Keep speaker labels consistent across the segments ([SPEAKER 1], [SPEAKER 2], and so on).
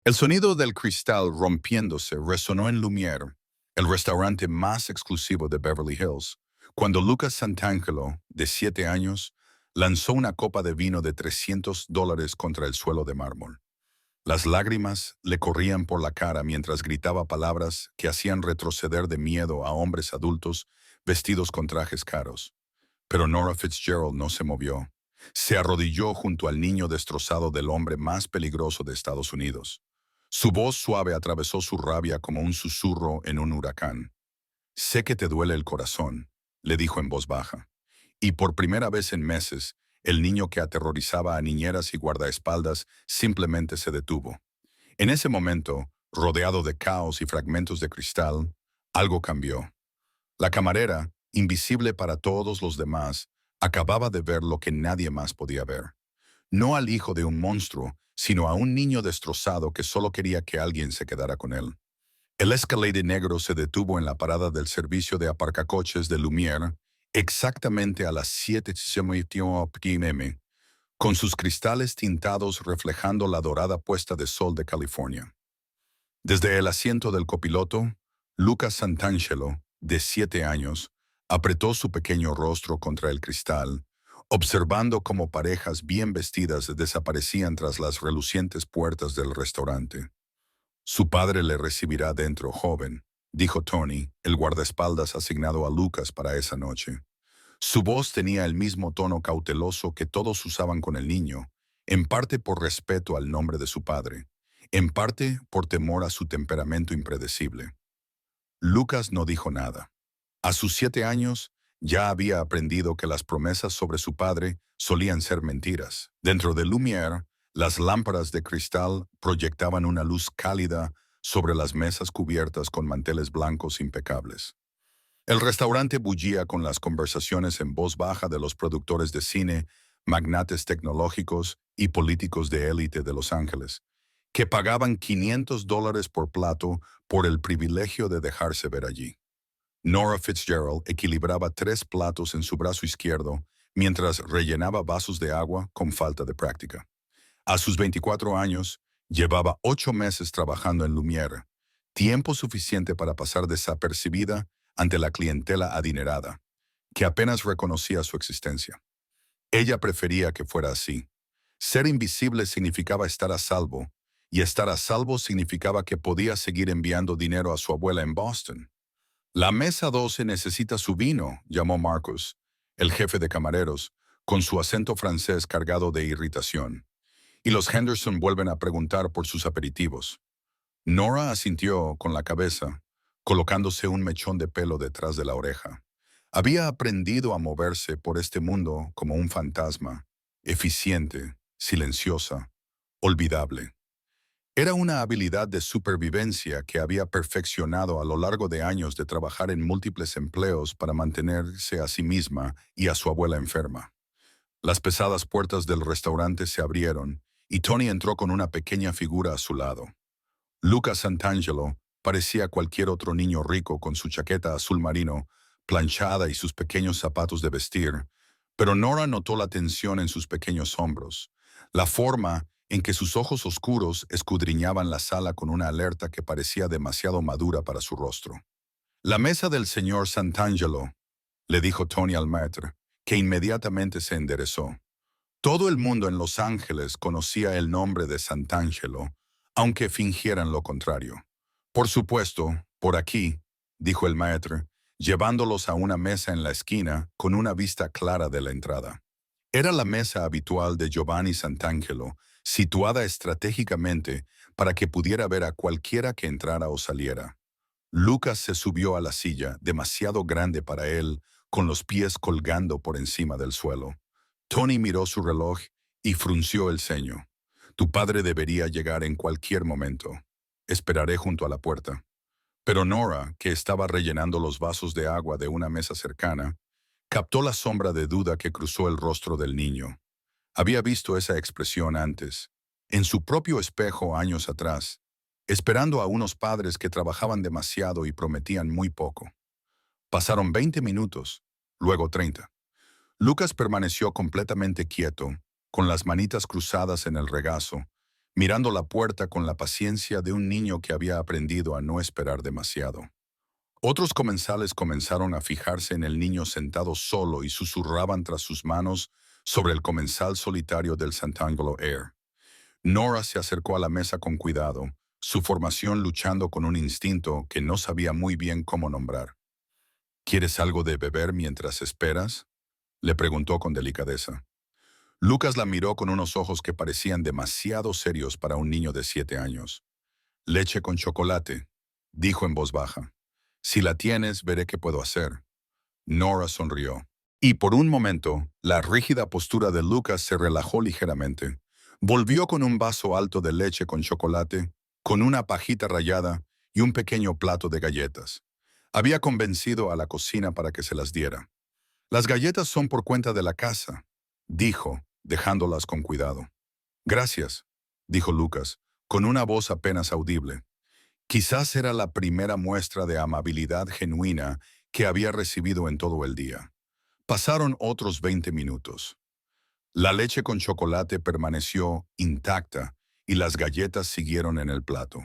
[SPEAKER 1] El sonido del cristal rompiéndose resonó en Lumiere, el restaurante más exclusivo de Beverly Hills, cuando Lucas Santangelo, de 7 años, lanzó una copa de vino de $300 contra el suelo de mármol. Las lágrimas le corrían por la cara mientras gritaba palabras que hacían retroceder de miedo a hombres adultos vestidos con trajes caros. Pero Nora Fitzgerald no se movió. Se arrodilló junto al niño destrozado del hombre más peligroso de Estados Unidos. Su voz suave atravesó su rabia como un susurro en un huracán. «Sé que te duele el corazón», le dijo en voz baja. Y por primera vez en meses, el niño que aterrorizaba a niñeras y guardaespaldas simplemente se detuvo. En ese momento, rodeado de caos y fragmentos de cristal, algo cambió. La camarera, invisible para todos los demás, acababa de ver lo que nadie más podía ver. No al hijo de un monstruo, sino a un niño destrozado que solo quería que alguien se quedara con él. El Escalade negro se detuvo en la parada del servicio de aparcacoches de Lumiere exactamente a las 7:15 p.m., con sus cristales tintados reflejando la dorada puesta de sol de California. Desde el asiento del copiloto, Lucas Santangelo, de 7 años, apretó su pequeño rostro contra el cristal, observando cómo parejas bien vestidas desaparecían tras las relucientes puertas del restaurante. «Su padre le recibirá dentro, joven», dijo Tony, el guardaespaldas asignado a Lucas para esa noche. Su voz tenía el mismo tono cauteloso que todos usaban con el niño, en parte por respeto al nombre de su padre, en parte por temor a su temperamento impredecible. Lucas no dijo nada. A sus 7 años, ya había aprendido que las promesas sobre su padre solían ser mentiras. Dentro de Lumiere, las lámparas de cristal proyectaban una luz cálida sobre las mesas cubiertas con manteles blancos impecables. El restaurante bullía con las conversaciones en voz baja de los productores de cine, magnates tecnológicos y políticos de élite de Los Ángeles, que pagaban $500 por plato por el privilegio de dejarse ver allí. Nora Fitzgerald equilibraba 3 platos en su brazo izquierdo mientras rellenaba vasos de agua con falta de práctica. A sus 24 años, llevaba 8 meses trabajando en Lumiere, tiempo suficiente para pasar desapercibida ante la clientela adinerada, que apenas reconocía su existencia. Ella prefería que fuera así. Ser invisible significaba estar a salvo, y estar a salvo significaba que podía seguir enviando dinero a su abuela en Boston. «La mesa 12 necesita su vino», llamó Marcus, el jefe de camareros, con su acento francés cargado de irritación. «Y los Henderson vuelven a preguntar por sus aperitivos». Nora asintió con la cabeza, colocándose un mechón de pelo detrás de la oreja. Había aprendido a moverse por este mundo como un fantasma, eficiente, silenciosa, olvidable. Era una habilidad de supervivencia que había perfeccionado a lo largo de años de trabajar en múltiples empleos para mantenerse a sí misma y a su abuela enferma. Las pesadas puertas del restaurante se abrieron y Tony entró con una pequeña figura a su lado. Lucas Santangelo parecía cualquier otro niño rico con su chaqueta azul marino, planchada y sus pequeños zapatos de vestir, pero Nora notó la tensión en sus pequeños hombros, la forma en que sus ojos oscuros escudriñaban la sala con una alerta que parecía demasiado madura para su rostro. «La mesa del señor Santangelo», le dijo Tony al maître, que inmediatamente se enderezó. Todo el mundo en Los Ángeles conocía el nombre de Santangelo, aunque fingieran lo contrario. «Por supuesto, por aquí», dijo el maître, llevándolos a una mesa en la esquina con una vista clara de la entrada. Era la mesa habitual de Giovanni Santangelo, situada estratégicamente para que pudiera ver a cualquiera que entrara o saliera. Lucas se subió a la silla, demasiado grande para él, con los pies colgando por encima del suelo. Tony miró su reloj y frunció el ceño. «Tu padre debería llegar en cualquier momento. Esperaré junto a la puerta». Pero Nora, que estaba rellenando los vasos de agua de una mesa cercana, captó la sombra de duda que cruzó el rostro del niño. Había visto esa expresión antes, en su propio espejo años atrás, esperando a unos padres que trabajaban demasiado y prometían muy poco. Pasaron 20 minutos, luego 30. Lucas permaneció completamente quieto, con las manitas cruzadas en el regazo, mirando la puerta con la paciencia de un niño que había aprendido a no esperar demasiado. Otros comensales comenzaron a fijarse en el niño sentado solo y susurraban tras sus manos sobre el comensal solitario del Sant'Angelo Air. Nora se acercó a la mesa con cuidado, su formación luchando con un instinto que no sabía muy bien cómo nombrar. ¿Quieres algo de beber mientras esperas?, le preguntó con delicadeza. Lucas la miró con unos ojos que parecían demasiado serios para un niño de 7 años. Leche con chocolate, dijo en voz baja. Si la tienes, veré qué puedo hacer. Nora sonrió. Y por un momento, la rígida postura de Lucas se relajó ligeramente. Volvió con un vaso alto de leche con chocolate, con una pajita rallada y un pequeño plato de galletas. Había convencido a la cocina para que se las diera. Las galletas son por cuenta de la casa, dijo, dejándolas con cuidado. Gracias, dijo Lucas, con una voz apenas audible. Quizás era la primera muestra de amabilidad genuina que había recibido en todo el día. Pasaron otros 20 minutos. La leche con chocolate permaneció intacta y las galletas siguieron en el plato.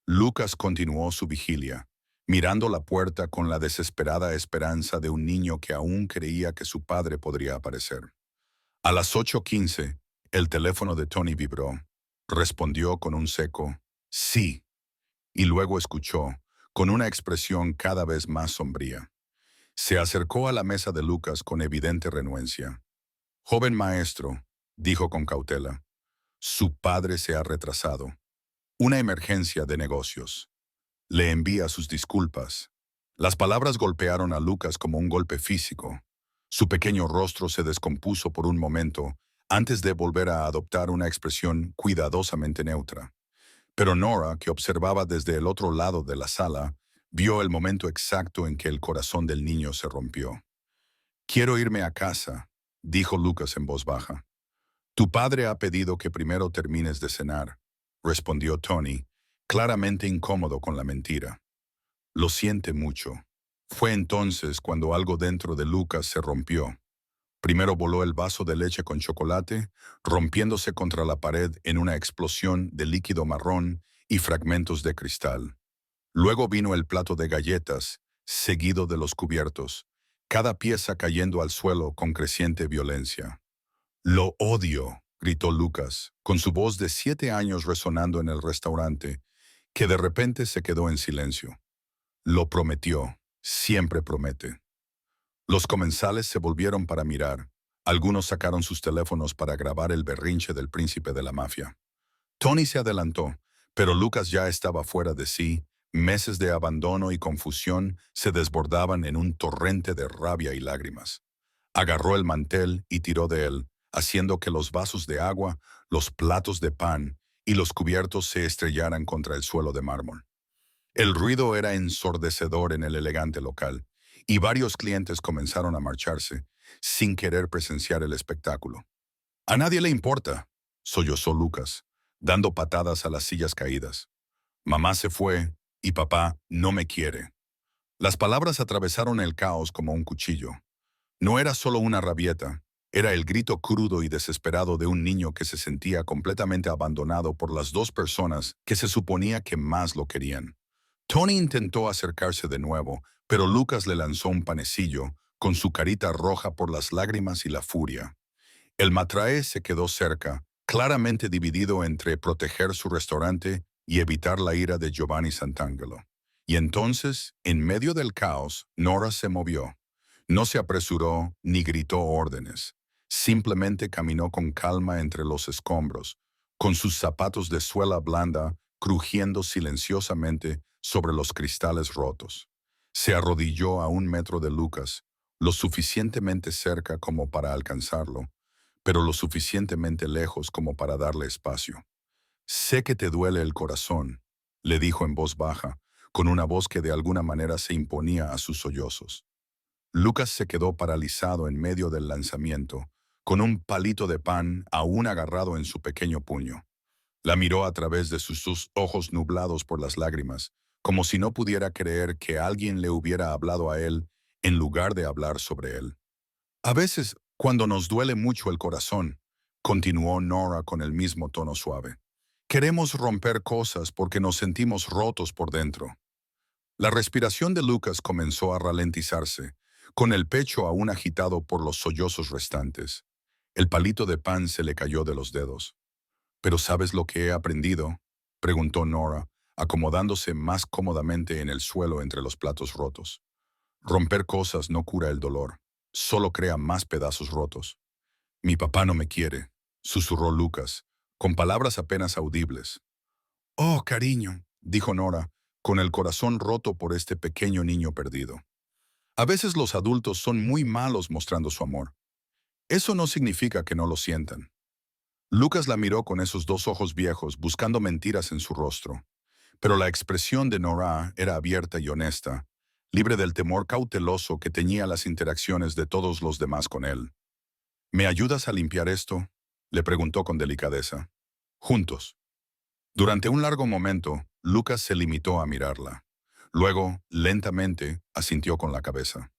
[SPEAKER 1] Lucas continuó su vigilia, mirando la puerta con la desesperada esperanza de un niño que aún creía que su padre podría aparecer. A las 8:15, el teléfono de Tony vibró. Respondió con un seco «sí», y luego escuchó, con una expresión cada vez más sombría. Se acercó a la mesa de Lucas con evidente renuencia. «Joven maestro», dijo con cautela, «su padre se ha retrasado. Una emergencia de negocios. Le envía sus disculpas». Las palabras golpearon a Lucas como un golpe físico. Su pequeño rostro se descompuso por un momento antes de volver a adoptar una expresión cuidadosamente neutra. Pero Nora, que observaba desde el otro lado de la sala, vio el momento exacto en que el corazón del niño se rompió. «Quiero irme a casa», dijo Lucas en voz baja. «Tu padre ha pedido que primero termines de cenar», respondió Tony, claramente incómodo con la mentira. «Lo siente mucho». Fue entonces cuando algo dentro de Lucas se rompió. Primero voló el vaso de leche con chocolate, rompiéndose contra la pared en una explosión de líquido marrón y fragmentos de cristal. Luego vino el plato de galletas, seguido de los cubiertos, cada pieza cayendo al suelo con creciente violencia. «Lo odio», gritó Lucas, con su voz de 7 años resonando en el restaurante, que de repente se quedó en silencio. «Lo prometió, siempre promete». Los comensales se volvieron para mirar. Algunos sacaron sus teléfonos para grabar el berrinche del príncipe de la mafia. Tony se adelantó, pero Lucas ya estaba fuera de sí. Meses de abandono y confusión se desbordaban en un torrente de rabia y lágrimas. Agarró el mantel y tiró de él, haciendo que los vasos de agua, los platos de pan y los cubiertos se estrellaran contra el suelo de mármol. El ruido era ensordecedor en el elegante local, y varios clientes comenzaron a marcharse, sin querer presenciar el espectáculo. «A nadie le importa», sollozó Lucas, dando patadas a las sillas caídas. «Mamá se fue y papá no me quiere». Las palabras atravesaron el caos como un cuchillo. No era solo una rabieta, era el grito crudo y desesperado de un niño que se sentía completamente abandonado por las dos personas que se suponía que más lo querían. Tony intentó acercarse de nuevo, pero Lucas le lanzó un panecillo, con su carita roja por las lágrimas y la furia. El matraé se quedó cerca, claramente dividido entre proteger su restaurante y evitar la ira de Giovanni Sant'Angelo. Y entonces, en medio del caos, Nora se movió. No se apresuró ni gritó órdenes. Simplemente caminó con calma entre los escombros, con sus zapatos de suela blanda crujiendo silenciosamente sobre los cristales rotos. Se arrodilló a 1 metro de Lucas, lo suficientemente cerca como para alcanzarlo, pero lo suficientemente lejos como para darle espacio. «Sé que te duele el corazón», le dijo en voz baja, con una voz que de alguna manera se imponía a sus sollozos. Lucas se quedó paralizado en medio del lanzamiento, con un palito de pan aún agarrado en su pequeño puño. La miró a través de sus ojos nublados por las lágrimas, como si no pudiera creer que alguien le hubiera hablado a él en lugar de hablar sobre él. «A veces, cuando nos duele mucho el corazón», continuó Nora con el mismo tono suave, Queremos romper cosas porque nos sentimos rotos por dentro. La respiración de Lucas comenzó a ralentizarse, con el pecho aún agitado por los sollozos restantes. El palito de pan se le cayó de los dedos. ¿Pero sabes lo que he aprendido?, preguntó Nora, acomodándose más cómodamente en el suelo entre los platos rotos. Romper cosas no cura el dolor, solo crea más pedazos rotos. Mi papá no me quiere, susurró Lucas, con palabras apenas audibles. Oh, cariño, dijo Nora, con el corazón roto por este pequeño niño perdido. A veces los adultos son muy malos mostrando su amor. Eso no significa que no lo sientan. Lucas la miró con esos dos ojos viejos buscando mentiras en su rostro. Pero la expresión de Nora era abierta y honesta, libre del temor cauteloso que teñía las interacciones de todos los demás con él. ¿Me ayudas a limpiar esto?, le preguntó con delicadeza. Juntos. Durante un largo momento, Lucas se limitó a mirarla. Luego, lentamente, asintió con la cabeza.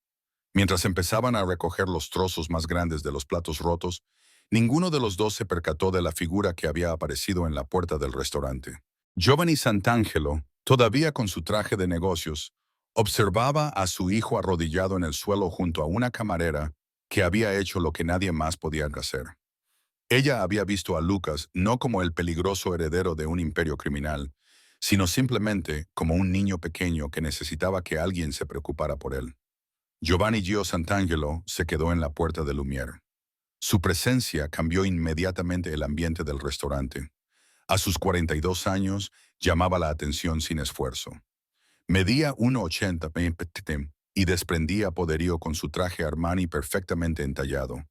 [SPEAKER 1] Mientras empezaban a recoger los trozos más grandes de los platos rotos, ninguno de los dos se percató de la figura que había aparecido en la puerta del restaurante. Giovanni Santangelo, todavía con su traje de negocios, observaba a su hijo arrodillado en el suelo junto a una camarera que había hecho lo que nadie más podía hacer. Ella había visto a Lucas no como el peligroso heredero de un imperio criminal, sino simplemente como un niño pequeño que necesitaba que alguien se preocupara por él. Giovanni Gio Santangelo se quedó en la puerta de Lumière. Su presencia cambió inmediatamente el ambiente del restaurante. A sus 42 años, llamaba la atención sin esfuerzo. Medía 1,80 y desprendía poderío con su traje Armani perfectamente entallado.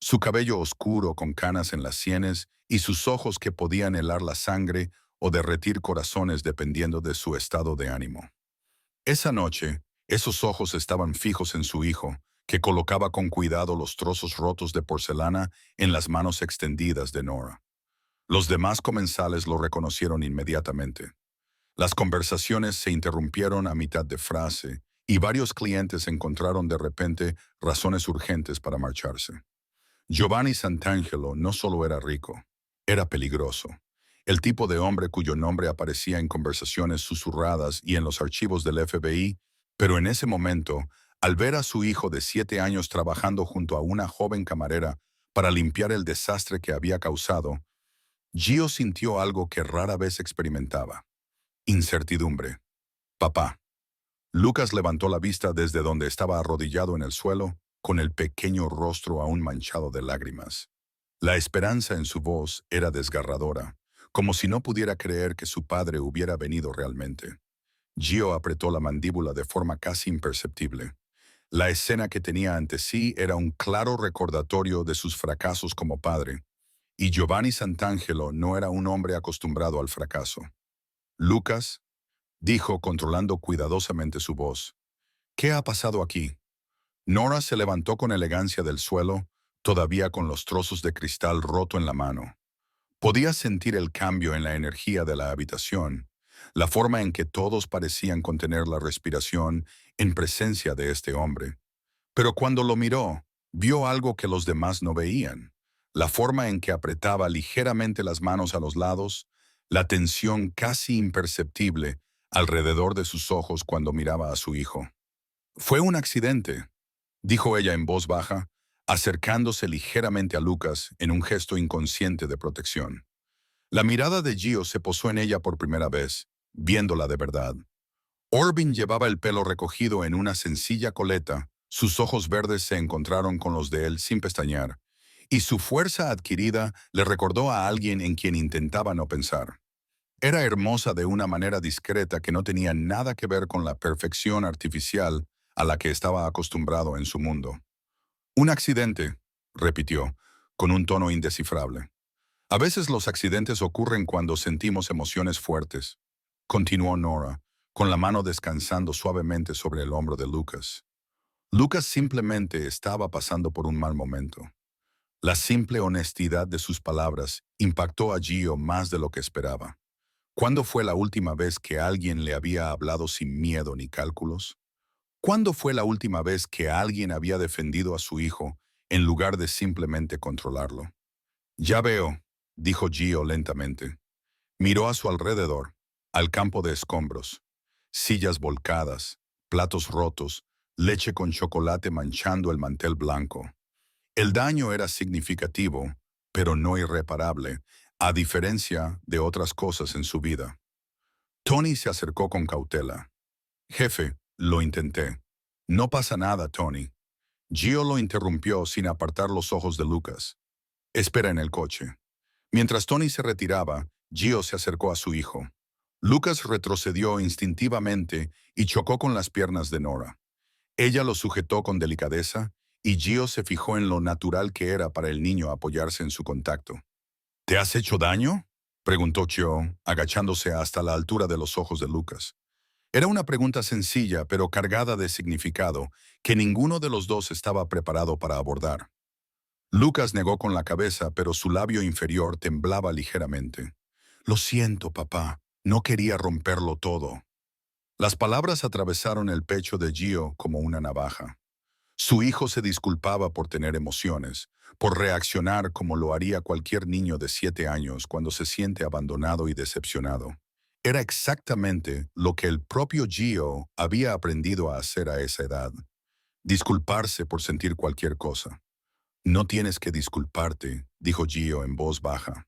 [SPEAKER 1] Su cabello oscuro con canas en las sienes y sus ojos que podían helar la sangre o derretir corazones dependiendo de su estado de ánimo. Esa noche, esos ojos estaban fijos en su hijo, que colocaba con cuidado los trozos rotos de porcelana en las manos extendidas de Nora. Los demás comensales lo reconocieron inmediatamente. Las conversaciones se interrumpieron a mitad de frase y varios clientes encontraron de repente razones urgentes para marcharse. Giovanni Santangelo no solo era rico, era peligroso. El tipo de hombre cuyo nombre aparecía en conversaciones susurradas y en los archivos del FBI, pero en ese momento, al ver a su hijo de 7 años trabajando junto a una joven camarera para limpiar el desastre que había causado, Gio sintió algo que rara vez experimentaba: incertidumbre. Papá. Lucas levantó la vista desde donde estaba arrodillado en el suelo, con el pequeño rostro aún manchado de lágrimas. La esperanza en su voz era desgarradora, como si no pudiera creer que su padre hubiera venido realmente. Gio apretó la mandíbula de forma casi imperceptible. La escena que tenía ante sí era un claro recordatorio de sus fracasos como padre, y Giovanni Santangelo no era un hombre acostumbrado al fracaso. Lucas, dijo controlando cuidadosamente su voz, ¿qué ha pasado aquí? Nora se levantó con elegancia del suelo, todavía con los trozos de cristal roto en la mano. Podía sentir el cambio en la energía de la habitación, la forma en que todos parecían contener la respiración en presencia de este hombre. Pero cuando lo miró, vio algo que los demás no veían: la forma en que apretaba ligeramente las manos a los lados, la tensión casi imperceptible alrededor de sus ojos cuando miraba a su hijo. Fue un accidente, dijo ella en voz baja, acercándose ligeramente a Lucas en un gesto inconsciente de protección. La mirada de Gio se posó en ella por primera vez, viéndola de verdad. Orbin llevaba el pelo recogido en una sencilla coleta, sus ojos verdes se encontraron con los de él sin pestañear, y su fuerza adquirida le recordó a alguien en quien intentaba no pensar. Era hermosa de una manera discreta que no tenía nada que ver con la perfección artificial a la que estaba acostumbrado en su mundo. Un accidente, repitió, con un tono indescifrable. A veces los accidentes ocurren cuando sentimos emociones fuertes, continuó Nora, con la mano descansando suavemente sobre el hombro de Lucas. Lucas simplemente estaba pasando por un mal momento. La simple honestidad de sus palabras impactó a Gio más de lo que esperaba. ¿Cuándo fue la última vez que alguien le había hablado sin miedo ni cálculos? ¿Cuándo fue la última vez que alguien había defendido a su hijo en lugar de simplemente controlarlo? Ya veo, dijo Gio lentamente. Miró a su alrededor, al campo de escombros, sillas volcadas, platos rotos, leche con chocolate manchando el mantel blanco. El daño era significativo, pero no irreparable, a diferencia de otras cosas en su vida. Tony se acercó con cautela. Jefe, lo intenté. No pasa nada, Tony. Gio lo interrumpió sin apartar los ojos de Lucas. Espera en el coche. Mientras Tony se retiraba, Gio se acercó a su hijo. Lucas retrocedió instintivamente y chocó con las piernas de Nora. Ella lo sujetó con delicadeza y Gio se fijó en lo natural que era para el niño apoyarse en su contacto. ¿Te has hecho daño?, preguntó Gio, agachándose hasta la altura de los ojos de Lucas. Era una pregunta sencilla, pero cargada de significado, que ninguno de los dos estaba preparado para abordar. Lucas negó con la cabeza, pero su labio inferior temblaba ligeramente. Lo siento, papá. No quería romperlo todo. Las palabras atravesaron el pecho de Gio como una navaja. Su hijo se disculpaba por tener emociones, por reaccionar como lo haría cualquier niño de 7 años cuando se siente abandonado y decepcionado. Era exactamente lo que el propio Gio había aprendido a hacer a esa edad. Disculparse por sentir cualquier cosa. No tienes que disculparte, dijo Gio en voz baja.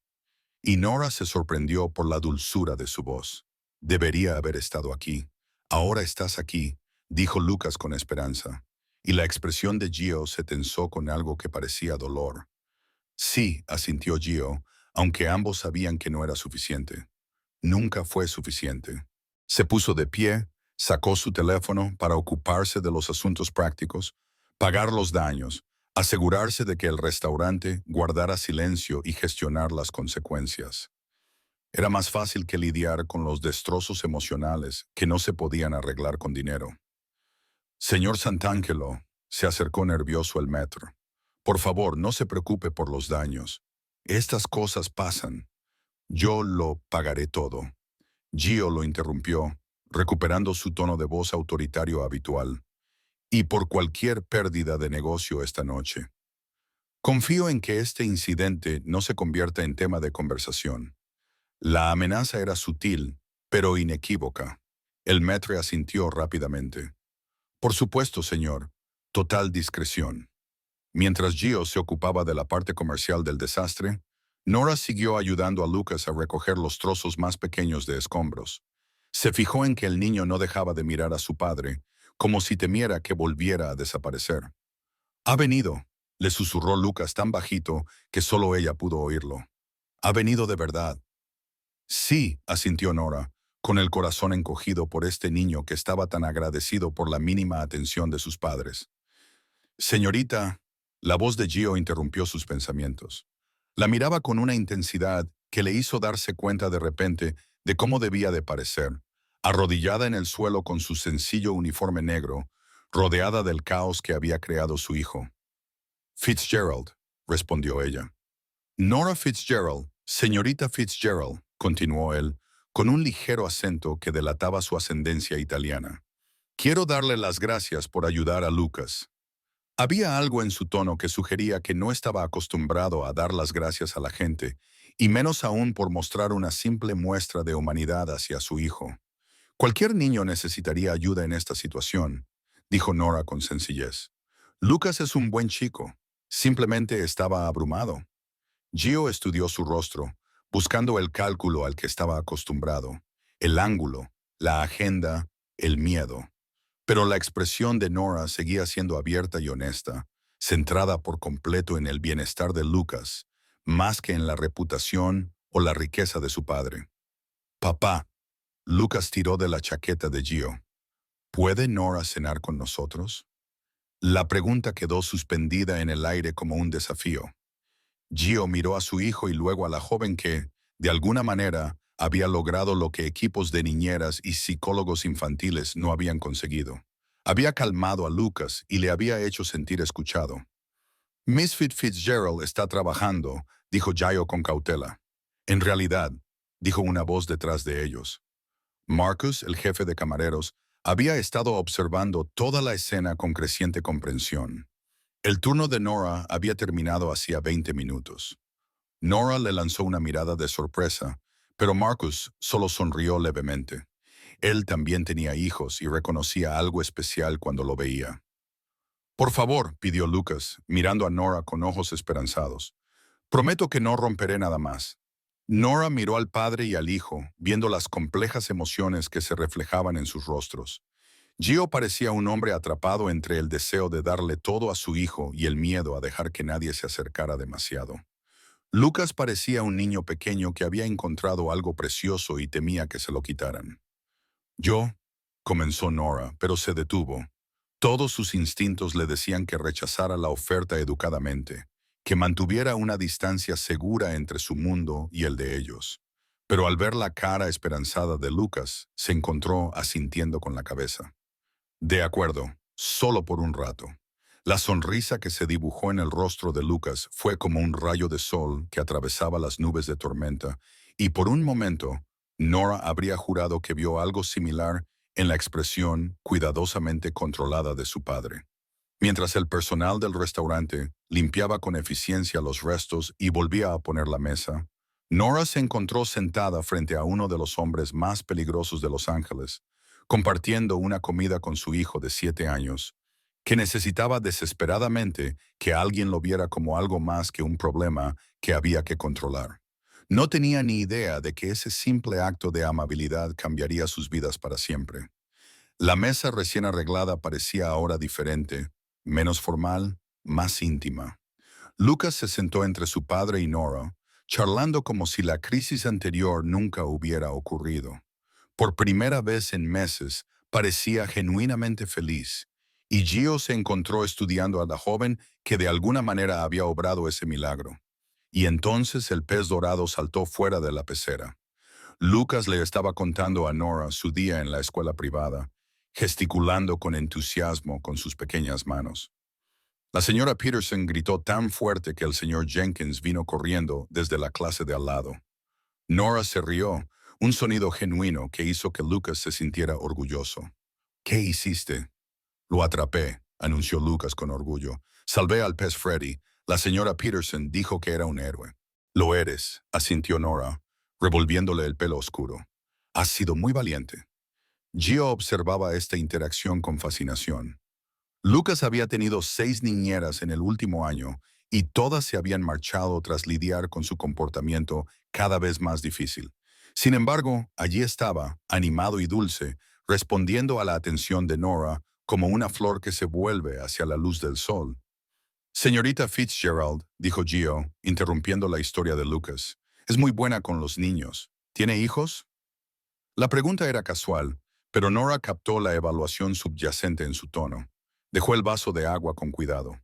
[SPEAKER 1] Y Nora se sorprendió por la dulzura de su voz. Debería haber estado aquí. Ahora estás aquí, dijo Lucas con esperanza. Y la expresión de Gio se tensó con algo que parecía dolor. Sí, asintió Gio, aunque ambos sabían que no era suficiente. Nunca fue suficiente. Se puso de pie, sacó su teléfono para ocuparse de los asuntos prácticos, pagar los daños, asegurarse de que el restaurante guardara silencio y gestionar las consecuencias. Era más fácil que lidiar con los destrozos emocionales que no se podían arreglar con dinero. Señor Santangelo, se acercó nervioso el maître. Por favor, no se preocupe por los daños. Estas cosas pasan. Yo lo pagaré todo. Gio lo interrumpió, recuperando su tono de voz autoritario habitual. Y por cualquier pérdida de negocio esta noche. Confío en que este incidente no se convierta en tema de conversación. La amenaza era sutil, pero inequívoca. El maître asintió rápidamente. Por supuesto, señor. Total discreción. Mientras Gio se ocupaba de la parte comercial del desastre, Nora siguió ayudando a Lucas a recoger los trozos más pequeños de escombros. Se fijó en que el niño no dejaba de mirar a su padre, como si temiera que volviera a desaparecer. «Ha venido», le susurró Lucas tan bajito que solo ella pudo oírlo. «Ha venido de verdad». «Sí», asintió Nora, con el corazón encogido por este niño que estaba tan agradecido por la mínima atención de sus padres. «Señorita», la voz de Gio interrumpió sus pensamientos. La miraba con una intensidad que le hizo darse cuenta de repente de cómo debía de parecer, arrodillada en el suelo con su sencillo uniforme negro, rodeada del caos que había creado su hijo. «Fitzgerald», respondió ella. «Nora Fitzgerald, señorita Fitzgerald», continuó él, con un ligero acento que delataba su ascendencia italiana. «Quiero darle las gracias por ayudar a Lucas». Había algo en su tono que sugería que no estaba acostumbrado a dar las gracias a la gente, y menos aún por mostrar una simple muestra de humanidad hacia su hijo. «Cualquier niño necesitaría ayuda en esta situación», dijo Nora con sencillez. «Lucas es un buen chico. Simplemente estaba abrumado». Gio estudió su rostro, buscando el cálculo al que estaba acostumbrado, el ángulo, la agenda, el miedo. Pero la expresión de Nora seguía siendo abierta y honesta, centrada por completo en el bienestar de Lucas, más que en la reputación o la riqueza de su padre. «Papá», Lucas tiró de la chaqueta de Gio. «¿Puede Nora cenar con nosotros?» La pregunta quedó suspendida en el aire como un desafío. Gio miró a su hijo y luego a la joven que, de alguna manera, había logrado lo que equipos de niñeras y psicólogos infantiles no habían conseguido. Había calmado a Lucas y le había hecho sentir escuchado. «Miss Fitzgerald está trabajando», dijo Gio con cautela. «En realidad», dijo una voz detrás de ellos. Marcus, el jefe de camareros, había estado observando toda la escena con creciente comprensión. El turno de Nora había terminado hacía 20 minutos. Nora le lanzó una mirada de sorpresa, Pero Marcus solo sonrió levemente. Él también tenía hijos y reconocía algo especial cuando lo veía. Por favor, pidió Lucas, mirando a Nora con ojos esperanzados. Prometo que no romperé nada más. Nora miró al padre y al hijo, viendo las complejas emociones que se reflejaban en sus rostros. Gio parecía un hombre atrapado entre el deseo de darle todo a su hijo y el miedo a dejar que nadie se acercara demasiado. Lucas parecía un niño pequeño que había encontrado algo precioso y temía que se lo quitaran. Yo, comenzó Nora, pero se detuvo. Todos sus instintos le decían que rechazara la oferta educadamente, que mantuviera una distancia segura entre su mundo y el de ellos. Pero al ver la cara esperanzada de Lucas, se encontró asintiendo con la cabeza. De acuerdo, solo por un rato. La sonrisa que se dibujó en el rostro de Lucas fue como un rayo de sol que atravesaba las nubes de tormenta, y por un momento, Nora habría jurado que vio algo similar en la expresión cuidadosamente controlada de su padre. Mientras el personal del restaurante limpiaba con eficiencia los restos y volvía a poner la mesa, Nora se encontró sentada frente a uno de los hombres más peligrosos de Los Ángeles, compartiendo una comida con su hijo de 7 años, que necesitaba desesperadamente que alguien lo viera como algo más que un problema que había que controlar. No tenía ni idea de que ese simple acto de amabilidad cambiaría sus vidas para siempre. La mesa recién arreglada parecía ahora diferente, menos formal, más íntima. Lucas se sentó entre su padre y Nora, charlando como si la crisis anterior nunca hubiera ocurrido. Por primera vez en meses, parecía genuinamente feliz, y Gio se encontró estudiando a la joven que de alguna manera había obrado ese milagro. Y entonces el pez dorado saltó fuera de la pecera. Lucas le estaba contando a Nora su día en la escuela privada, gesticulando con entusiasmo con sus pequeñas manos. La señora Peterson gritó tan fuerte que el señor Jenkins vino corriendo desde la clase de al lado. Nora se rió, un sonido genuino que hizo que Lucas se sintiera orgulloso. ¿Qué hiciste? Lo atrapé, anunció Lucas con orgullo. Salvé al pez Freddy. La señora Peterson dijo que era un héroe. Lo eres, asintió Nora, revolviéndole el pelo oscuro. Has sido muy valiente. Gio observaba esta interacción con fascinación. Lucas había tenido 6 niñeras en el último año y todas se habían marchado tras lidiar con su comportamiento cada vez más difícil. Sin embargo, allí estaba, animado y dulce, respondiendo a la atención de Nora como una flor que se vuelve hacia la luz del sol. Señorita Fitzgerald, dijo Gio, interrumpiendo la historia de Lucas, es muy buena con los niños. ¿Tiene hijos? La pregunta era casual, pero Nora captó la evaluación subyacente en su tono. Dejó el vaso de agua con cuidado.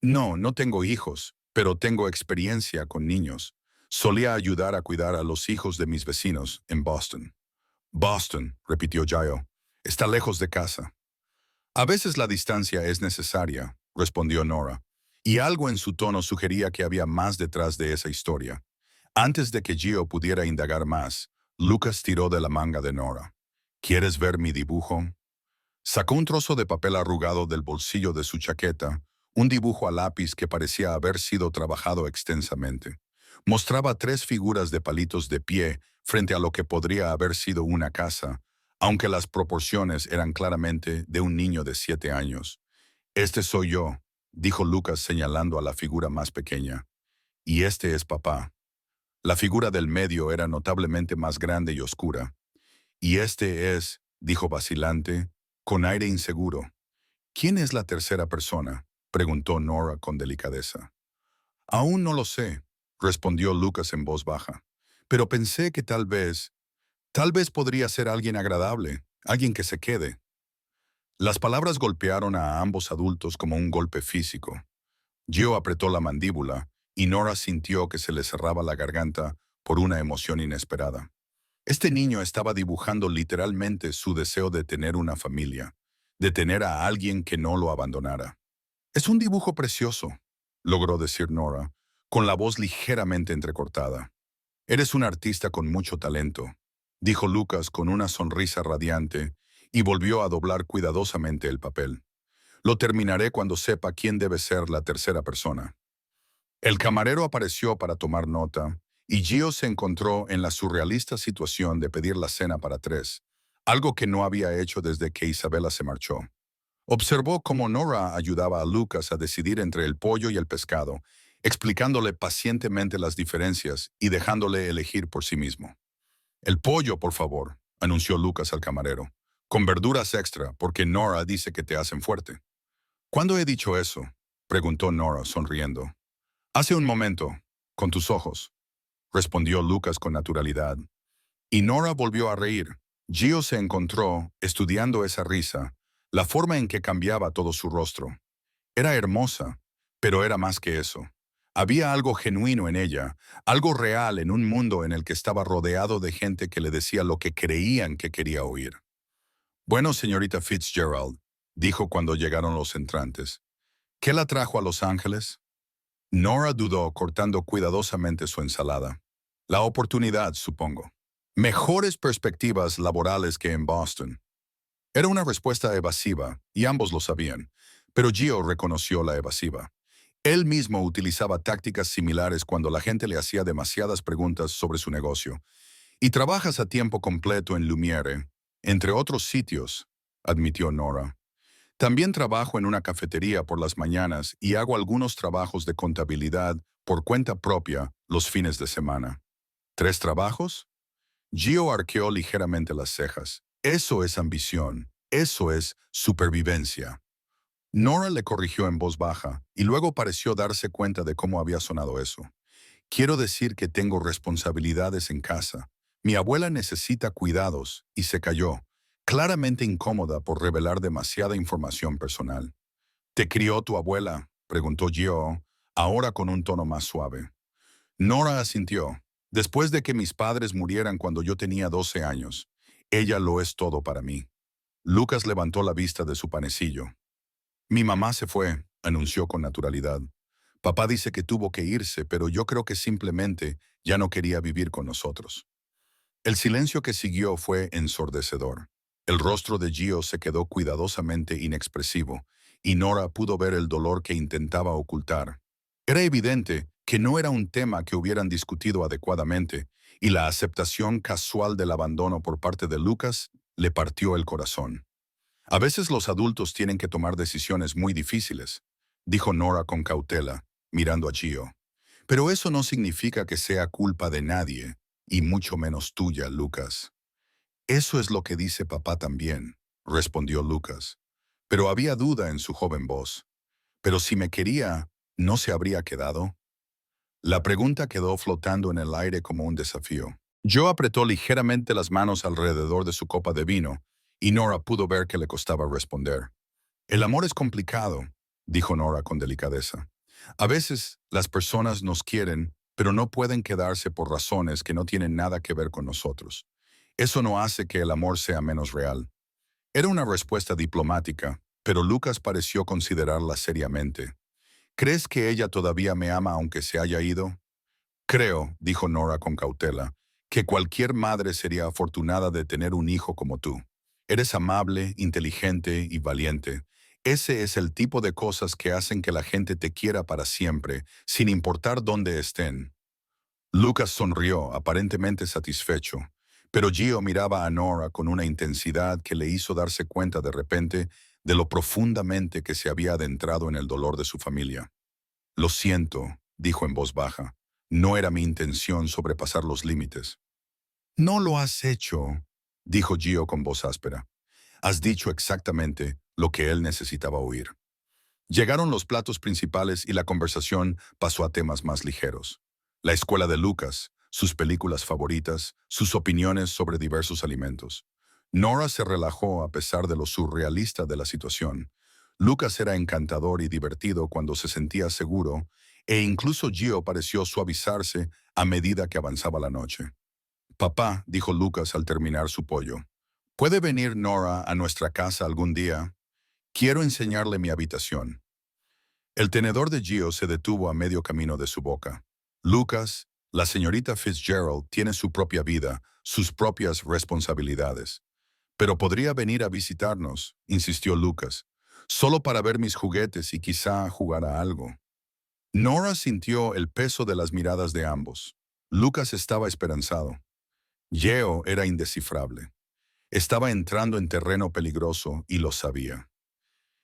[SPEAKER 1] No, no tengo hijos, pero tengo experiencia con niños. Solía ayudar a cuidar a los hijos de mis vecinos en Boston. Boston, repitió Gio. Está lejos de casa. A veces la distancia es necesaria, respondió Nora, y algo en su tono sugería que había más detrás de esa historia. Antes de que Gio pudiera indagar más, Lucas tiró de la manga de Nora. ¿Quieres ver mi dibujo? Sacó un trozo de papel arrugado del bolsillo de su chaqueta, un dibujo a lápiz que parecía haber sido trabajado extensamente. Mostraba 3 figuras de palitos de pie frente a lo que podría haber sido una casa, aunque las proporciones eran claramente de un niño de 7 años. Este soy yo, dijo Lucas señalando a la figura más pequeña. Y este es papá. La figura del medio era notablemente más grande y oscura. Y este es, dijo vacilante, con aire inseguro. ¿Quién es la tercera persona? Preguntó Nora con delicadeza. Aún no lo sé, respondió Lucas en voz baja. Pero pensé que tal vez podría ser alguien agradable, alguien que se quede. Las palabras golpearon a ambos adultos como un golpe físico. Gio apretó la mandíbula y Nora sintió que se le cerraba la garganta por una emoción inesperada. Este niño estaba dibujando literalmente su deseo de tener una familia, de tener a alguien que no lo abandonara. Es un dibujo precioso, logró decir Nora, con la voz ligeramente entrecortada. Eres un artista con mucho talento, dijo Lucas con una sonrisa radiante y volvió a doblar cuidadosamente el papel. Lo terminaré cuando sepa quién debe ser la tercera persona. El camarero apareció para tomar nota, y Gio se encontró en la surrealista situación de pedir la cena para tres, algo que no había hecho desde que Isabela se marchó. Observó cómo Nora ayudaba a Lucas a decidir entre el pollo y el pescado, explicándole pacientemente las diferencias y dejándole elegir por sí mismo. El pollo, por favor, anunció Lucas al camarero, con verduras extra, porque Nora dice que te hacen fuerte. ¿Cuándo he dicho eso?, preguntó Nora, sonriendo. Hace un momento, con tus ojos, respondió Lucas con naturalidad. Y Nora volvió a reír. Gio se encontró, estudiando esa risa, la forma en que cambiaba todo su rostro. Era hermosa, pero era más que eso. Había algo genuino en ella, algo real en un mundo en el que estaba rodeado de gente que le decía lo que creían que quería oír. Bueno, señorita Fitzgerald, dijo cuando llegaron los entrantes. ¿Qué la trajo a Los Ángeles? Nora dudó, cortando cuidadosamente su ensalada. La oportunidad, supongo. Mejores perspectivas laborales que en Boston. Era una respuesta evasiva, y ambos lo sabían, pero Gio reconoció la evasiva. Él mismo utilizaba tácticas similares cuando la gente le hacía demasiadas preguntas sobre su negocio. Y trabajas a tiempo completo en Lumiere, entre otros sitios, admitió Nora. También trabajo en una cafetería por las mañanas y hago algunos trabajos de contabilidad por cuenta propia los fines de semana. ¿Tres trabajos? Gio arqueó ligeramente las cejas. Eso es ambición. Eso es supervivencia. Nora le corrigió en voz baja y luego pareció darse cuenta de cómo había sonado eso. Quiero decir que tengo responsabilidades en casa. Mi abuela necesita cuidados y se calló, claramente incómoda por revelar demasiada información personal. ¿Te crió tu abuela?, preguntó Gio, ahora con un tono más suave. Nora asintió. Después de que mis padres murieran cuando yo tenía 12 años, ella lo es todo para mí. Lucas levantó la vista de su panecillo. Mi mamá se fue, anunció con naturalidad. Papá dice que tuvo que irse, pero yo creo que simplemente ya no quería vivir con nosotros. El silencio que siguió fue ensordecedor. El rostro de Gio se quedó cuidadosamente inexpresivo, y Nora pudo ver el dolor que intentaba ocultar. Era evidente que no era un tema que hubieran discutido adecuadamente, y la aceptación casual del abandono por parte de Lucas le partió el corazón. A veces los adultos tienen que tomar decisiones muy difíciles, dijo Nora con cautela, mirando a Gio. Pero eso no significa que sea culpa de nadie, y mucho menos tuya, Lucas. Eso es lo que dice papá también, respondió Lucas. Pero había duda en su joven voz. Pero si me quería, ¿no se habría quedado? La pregunta quedó flotando en el aire como un desafío. Joe apretó ligeramente las manos alrededor de su copa de vino, y Nora pudo ver que le costaba responder. El amor es complicado, dijo Nora con delicadeza. A veces las personas nos quieren, pero no pueden quedarse por razones que no tienen nada que ver con nosotros. Eso no hace que el amor sea menos real. Era una respuesta diplomática, pero Lucas pareció considerarla seriamente. ¿Crees que ella todavía me ama aunque se haya ido? Creo, dijo Nora con cautela, que cualquier madre sería afortunada de tener un hijo como tú. Eres amable, inteligente y valiente. Ese es el tipo de cosas que hacen que la gente te quiera para siempre, sin importar dónde estén. Lucas sonrió, aparentemente satisfecho, pero Gio miraba a Nora con una intensidad que le hizo darse cuenta de repente de lo profundamente que se había adentrado en el dolor de su familia. Lo siento, dijo en voz baja. No era mi intención sobrepasar los límites. No lo has hecho, dijo Gio con voz áspera. Has dicho exactamente lo que él necesitaba oír. Llegaron los platos principales y la conversación pasó a temas más ligeros. La escuela de Lucas, sus películas favoritas, sus opiniones sobre diversos alimentos. Nora se relajó a pesar de lo surrealista de la situación. Lucas era encantador y divertido cuando se sentía seguro, e incluso Gio pareció suavizarse a medida que avanzaba la noche. Papá, dijo Lucas al terminar su pollo, ¿puede venir Nora a nuestra casa algún día? Quiero enseñarle mi habitación. El tenedor de Gio se detuvo a medio camino de su boca. Lucas, la señorita Fitzgerald tiene su propia vida, sus propias responsabilidades. Pero podría venir a visitarnos, insistió Lucas, solo para ver mis juguetes y quizá jugar a algo. Nora sintió el peso de las miradas de ambos. Lucas estaba esperanzado. Yeo era indescifrable. Estaba entrando en terreno peligroso y lo sabía.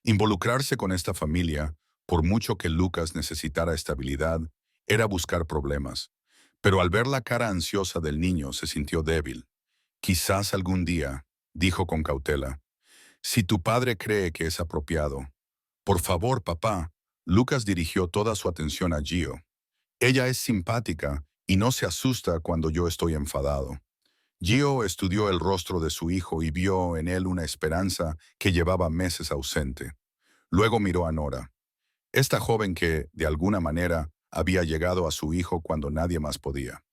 [SPEAKER 1] Involucrarse con esta familia, por mucho que Lucas necesitara estabilidad, era buscar problemas. Pero al ver la cara ansiosa del niño se sintió débil. Quizás algún día, dijo con cautela, si tu padre cree que es apropiado. Por favor, papá. Lucas dirigió toda su atención a Gio. Ella es simpática y no se asusta cuando yo estoy enfadado. Gio estudió el rostro de su hijo y vio en él una esperanza que llevaba meses ausente. Luego miró a Nora, esta joven que, de alguna manera, había llegado a su hijo cuando nadie más podía.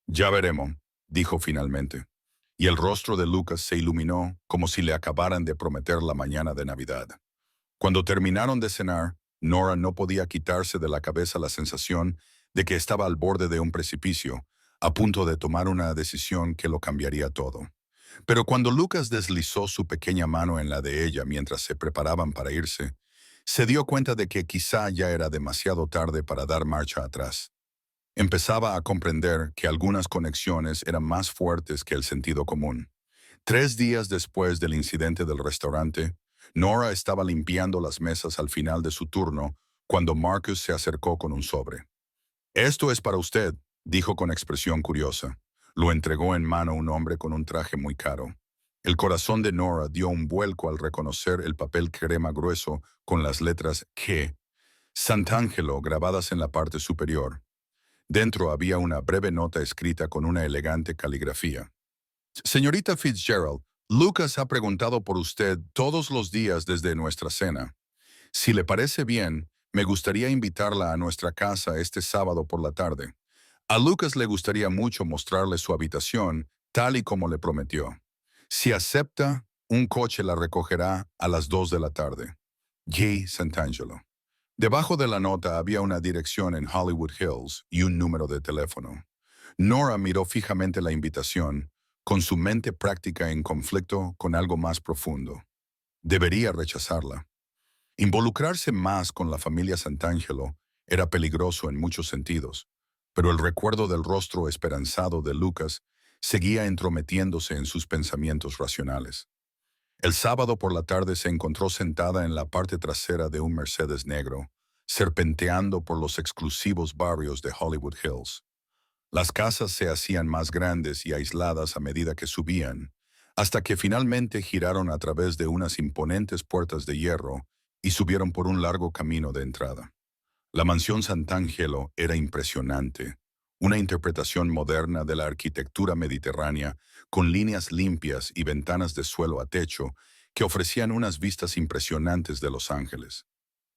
[SPEAKER 1] Ya veremos, dijo finalmente, y el rostro de Lucas se iluminó como si le acabaran de prometer la mañana de Navidad. Cuando terminaron de cenar, Nora no podía quitarse de la cabeza la sensación de que estaba al borde de un precipicio, a punto de tomar una decisión que lo cambiaría todo. Pero cuando Lucas deslizó su pequeña mano en la de ella mientras se preparaban para irse, se dio cuenta de que quizá ya era demasiado tarde para dar marcha atrás. Empezaba a comprender que algunas conexiones eran más fuertes que el sentido común. 3 días después del incidente del restaurante, Nora estaba limpiando las mesas al final de su turno cuando Marcus se acercó con un sobre. Esto es para usted, dijo con expresión curiosa. Lo entregó en mano un hombre con un traje muy caro. El corazón de Nora dio un vuelco al reconocer el papel crema grueso con las letras G, Sant'Angelo grabadas en la parte superior. Dentro había una breve nota escrita con una elegante caligrafía. Señorita Fitzgerald, Lucas ha preguntado por usted todos los días desde nuestra cena. Si le parece bien, me gustaría invitarla a nuestra casa este sábado por la tarde. A Lucas le gustaría mucho mostrarle su habitación, tal y como le prometió. Si acepta, un coche la recogerá a las 2 de la tarde. G. Sant'Angelo. Debajo de la nota había una dirección en Hollywood Hills y un número de teléfono. Nora miró fijamente la invitación, con su mente práctica en conflicto con algo más profundo. Debería rechazarla. Involucrarse más con la familia Sant'Angelo era peligroso en muchos sentidos, pero el recuerdo del rostro esperanzado de Lucas seguía entrometiéndose en sus pensamientos racionales. El sábado por la tarde se encontró sentada en la parte trasera de un Mercedes negro, serpenteando por los exclusivos barrios de Hollywood Hills. Las casas se hacían más grandes y aisladas a medida que subían, hasta que finalmente giraron a través de unas imponentes puertas de hierro y subieron por un largo camino de entrada. La mansión Sant'Angelo era impresionante, una interpretación moderna de la arquitectura mediterránea con líneas limpias y ventanas de suelo a techo que ofrecían unas vistas impresionantes de Los Ángeles.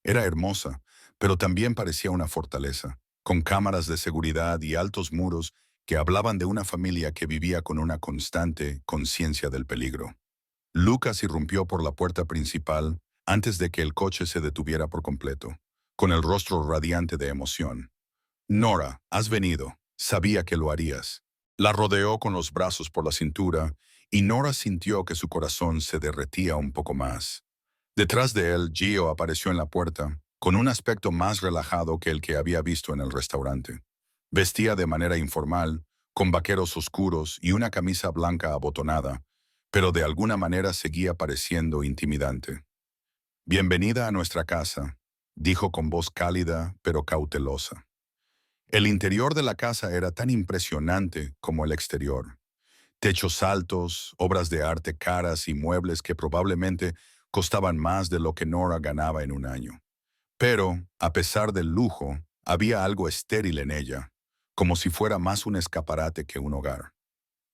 [SPEAKER 1] Era hermosa, pero también parecía una fortaleza, con cámaras de seguridad y altos muros que hablaban de una familia que vivía con una constante conciencia del peligro. Lucas irrumpió por la puerta principal antes de que el coche se detuviera por completo, con el rostro radiante de emoción. Nora, has venido. Sabía que lo harías. La rodeó con los brazos por la cintura y Nora sintió que su corazón se derretía un poco más. Detrás de él, Gio apareció en la puerta, con un aspecto más relajado que el que había visto en el restaurante. Vestía de manera informal, con vaqueros oscuros y una camisa blanca abotonada, pero de alguna manera seguía pareciendo intimidante. Bienvenida a nuestra casa, dijo con voz cálida pero cautelosa. El interior de la casa era tan impresionante como el exterior. Techos altos, obras de arte caras y muebles que probablemente costaban más de lo que Nora ganaba en un año. Pero, a pesar del lujo, había algo estéril en ella, como si fuera más un escaparate que un hogar.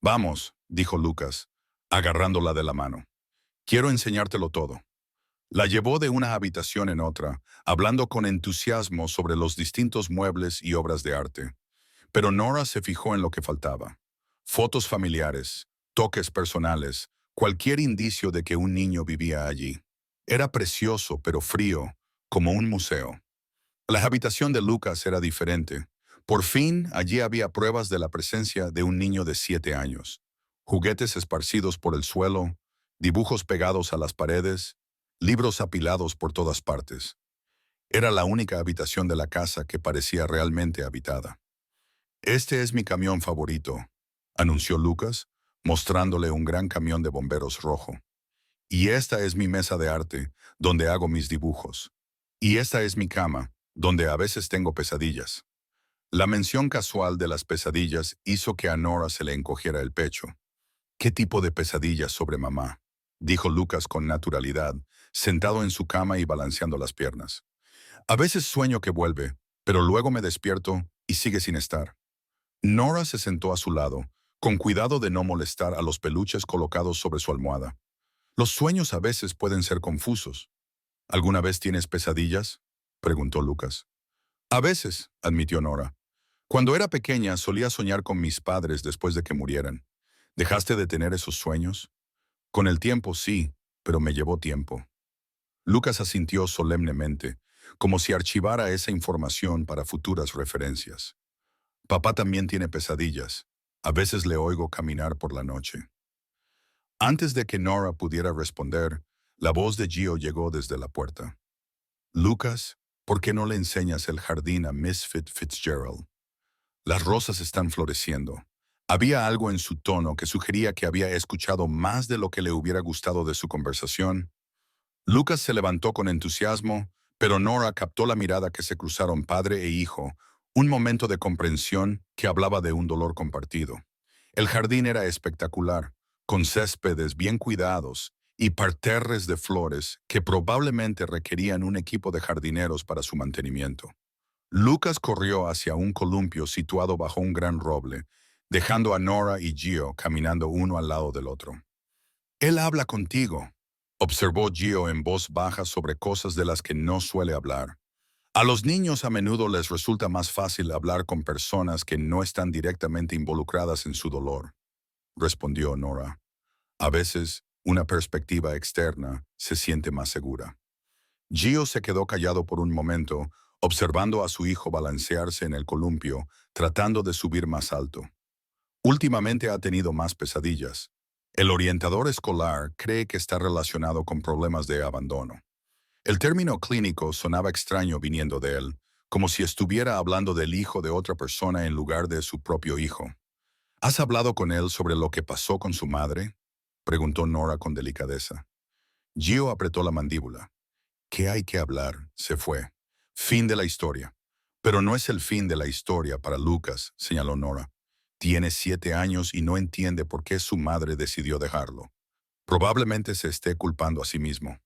[SPEAKER 1] Vamos, dijo Lucas, agarrándola de la mano. Quiero enseñártelo todo. La llevó de una habitación en otra, hablando con entusiasmo sobre los distintos muebles y obras de arte. Pero Nora se fijó en lo que faltaba. Fotos familiares, toques personales, cualquier indicio de que un niño vivía allí. Era precioso, pero frío, como un museo. La habitación de Lucas era diferente. Por fin, allí había pruebas de la presencia de un niño de 7 años. Juguetes esparcidos por el suelo, dibujos pegados a las paredes, libros apilados por todas partes. Era la única habitación de la casa que parecía realmente habitada. Este es mi camión favorito, anunció Lucas, mostrándole un gran camión de bomberos rojo. Y esta es mi mesa de arte, donde hago mis dibujos. Y esta es mi cama, donde a veces tengo pesadillas. La mención casual de las pesadillas hizo que a Nora se le encogiera el pecho. ¿Qué tipo de pesadillas sobre mamá?, dijo Lucas con naturalidad, sentado en su cama y balanceando las piernas. A veces sueño que vuelve, pero luego me despierto y sigue sin estar. Nora se sentó a su lado, con cuidado de no molestar a los peluches colocados sobre su almohada. Los sueños a veces pueden ser confusos. ¿Alguna vez tienes pesadillas?, preguntó Lucas. A veces, admitió Nora. Cuando era pequeña solía soñar con mis padres después de que murieran. ¿Dejaste de tener esos sueños? Con el tiempo sí, pero me llevó tiempo. Lucas asintió solemnemente, como si archivara esa información para futuras referencias. Papá también tiene pesadillas. A veces le oigo caminar por la noche. Antes de que Nora pudiera responder, la voz de Gio llegó desde la puerta. Lucas, ¿por qué no le enseñas el jardín a Misfit Fitzgerald? Las rosas están floreciendo. Había algo en su tono que sugería que había escuchado más de lo que le hubiera gustado de su conversación. Lucas se levantó con entusiasmo, pero Nora captó la mirada que se cruzaron padre e hijo, un momento de comprensión que hablaba de un dolor compartido. El jardín era espectacular, con céspedes bien cuidados y parterres de flores que probablemente requerían un equipo de jardineros para su mantenimiento. Lucas corrió hacia un columpio situado bajo un gran roble, dejando a Nora y Gio caminando uno al lado del otro. Él habla contigo, observó Gio en voz baja sobre cosas de las que no suele hablar. A los niños a menudo les resulta más fácil hablar con personas que no están directamente involucradas en su dolor, respondió Nora. A veces, una perspectiva externa se siente más segura. Gio se quedó callado por un momento, observando a su hijo balancearse en el columpio, tratando de subir más alto. Últimamente ha tenido más pesadillas. El orientador escolar cree que está relacionado con problemas de abandono. El término clínico sonaba extraño viniendo de él, como si estuviera hablando del hijo de otra persona en lugar de su propio hijo. ¿Has hablado con él sobre lo que pasó con su madre?, preguntó Nora con delicadeza. Gio apretó la mandíbula. ¿Qué hay que hablar? Se fue. Fin de la historia. Pero no es el fin de la historia para Lucas, señaló Nora. Tiene 7 años y no entiende por qué su madre decidió dejarlo. Probablemente se esté culpando a sí mismo.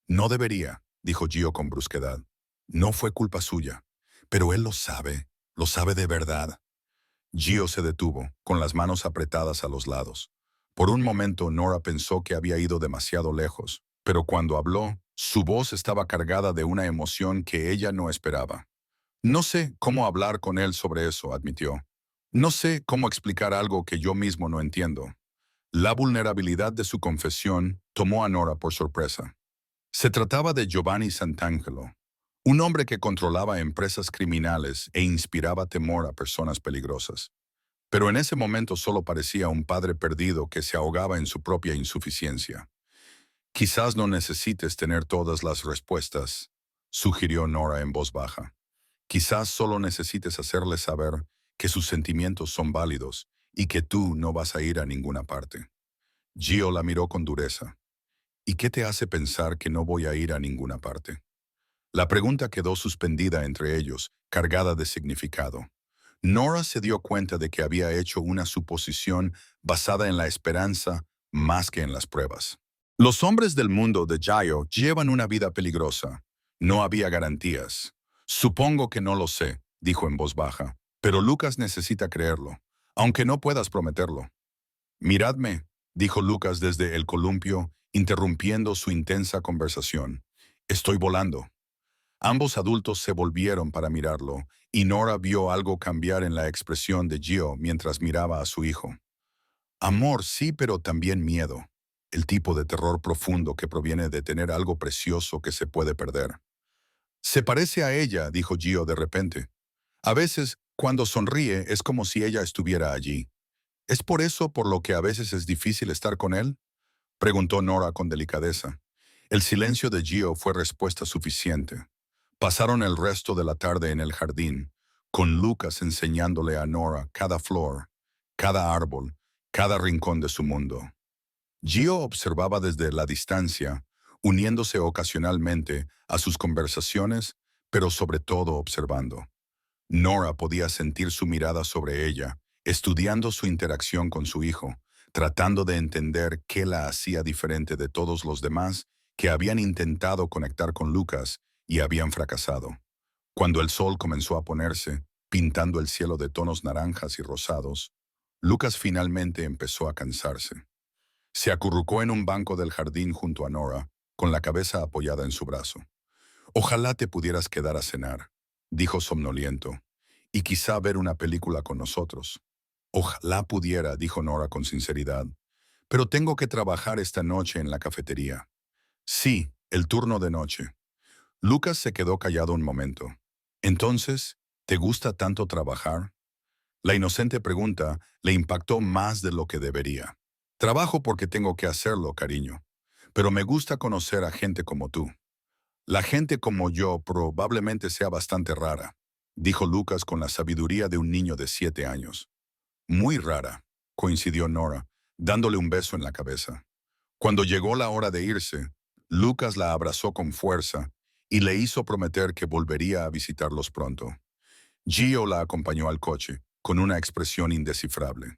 [SPEAKER 1] No debería, dijo Gio con brusquedad. No fue culpa suya. Pero él lo sabe de verdad. Gio se detuvo, con las manos apretadas a los lados. Por un momento Nora pensó que había ido demasiado lejos, pero cuando habló, su voz estaba cargada de una emoción que ella no esperaba. No sé cómo hablar con él sobre eso, admitió. No sé cómo explicar algo que yo mismo no entiendo. La vulnerabilidad de su confesión tomó a Nora por sorpresa. Se trataba de Giovanni Santangelo, un hombre que controlaba empresas criminales e inspiraba temor a personas peligrosas. Pero en ese momento solo parecía un padre perdido que se ahogaba en su propia insuficiencia. Quizás no necesites tener todas las respuestas, sugirió Nora en voz baja. Quizás solo necesites hacerle saber que sus sentimientos son válidos y que tú no vas a ir a ninguna parte. Gio la miró con dureza. ¿Y qué te hace pensar que no voy a ir a ninguna parte? La pregunta quedó suspendida entre ellos, cargada de significado. Nora se dio cuenta de que había hecho una suposición basada en la esperanza más que en las pruebas. Los hombres del mundo de Gio llevan una vida peligrosa. No había garantías. Supongo que no lo sé, dijo en voz baja, pero Lucas necesita creerlo, aunque no puedas prometerlo. Miradme, dijo Lucas desde el columpio, interrumpiendo su intensa conversación. Estoy volando. Ambos adultos se volvieron para mirarlo, y Nora vio algo cambiar en la expresión de Gio mientras miraba a su hijo. Amor, sí, pero también miedo. El tipo de terror profundo que proviene de tener algo precioso que se puede perder. Se parece a ella, dijo Gio de repente. A veces, cuando sonríe, es como si ella estuviera allí. ¿Es por eso por lo que a veces es difícil estar con él?, preguntó Nora con delicadeza. El silencio de Gio fue respuesta suficiente. Pasaron el resto de la tarde en el jardín, con Lucas enseñándole a Nora cada flor, cada árbol, cada rincón de su mundo. Gio observaba desde la distancia, uniéndose ocasionalmente a sus conversaciones, pero sobre todo observando. Nora podía sentir su mirada sobre ella, estudiando su interacción con su hijo, tratando de entender qué la hacía diferente de todos los demás que habían intentado conectar con Lucas y habían fracasado. Cuando el sol comenzó a ponerse, pintando el cielo de tonos naranjas y rosados, Lucas finalmente empezó a cansarse. Se acurrucó en un banco del jardín junto a Nora, con la cabeza apoyada en su brazo. «Ojalá te pudieras quedar a cenar», dijo somnoliento, «y quizá ver una película con nosotros». «Ojalá pudiera», dijo Nora con sinceridad, «pero tengo que trabajar esta noche en la cafetería». «Sí, el turno de noche». Lucas se quedó callado un momento. «Entonces, ¿te gusta tanto trabajar?». La inocente pregunta le impactó más de lo que debería. «Trabajo porque tengo que hacerlo, cariño, pero me gusta conocer a gente como tú». «La gente como yo probablemente sea bastante rara», dijo Lucas con la sabiduría de un niño de 7 años. «Muy rara», coincidió Nora, dándole un beso en la cabeza. Cuando llegó la hora de irse, Lucas la abrazó con fuerza y le hizo prometer que volvería a visitarlos pronto. Gio la acompañó al coche, con una expresión indescifrable.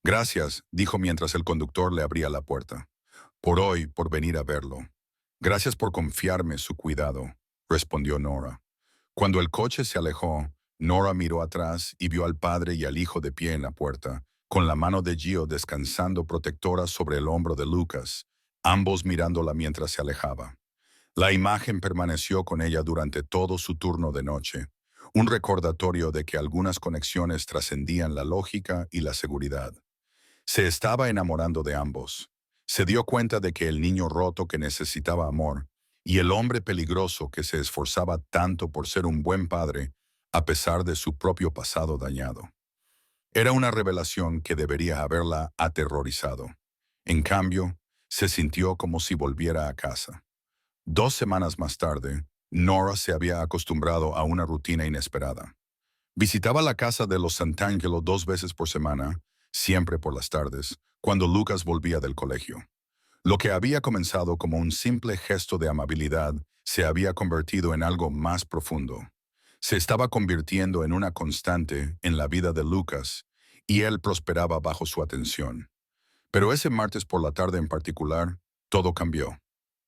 [SPEAKER 1] «Gracias», dijo mientras el conductor le abría la puerta. «Por hoy, por venir a verlo». «Gracias por confiarme su cuidado», respondió Nora. Cuando el coche se alejó, Nora miró atrás y vio al padre y al hijo de pie en la puerta, con la mano de Gio descansando protectora sobre el hombro de Lucas, ambos mirándola mientras se alejaba. La imagen permaneció con ella durante todo su turno de noche, un recordatorio de que algunas conexiones trascendían la lógica y la seguridad. Se estaba enamorando de ambos. Se dio cuenta de que el niño roto que necesitaba amor y el hombre peligroso que se esforzaba tanto por ser un buen padre a pesar de su propio pasado dañado. Era una revelación que debería haberla aterrorizado. En cambio, se sintió como si volviera a casa. 2 semanas más tarde, Nora se había acostumbrado a una rutina inesperada. Visitaba la casa de los Santangelo 2 veces por semana, siempre por las tardes, cuando Lucas volvía del colegio. Lo que había comenzado como un simple gesto de amabilidad se había convertido en algo más profundo. Se estaba convirtiendo en una constante en la vida de Lucas, y él prosperaba bajo su atención. Pero ese martes por la tarde en particular, todo cambió.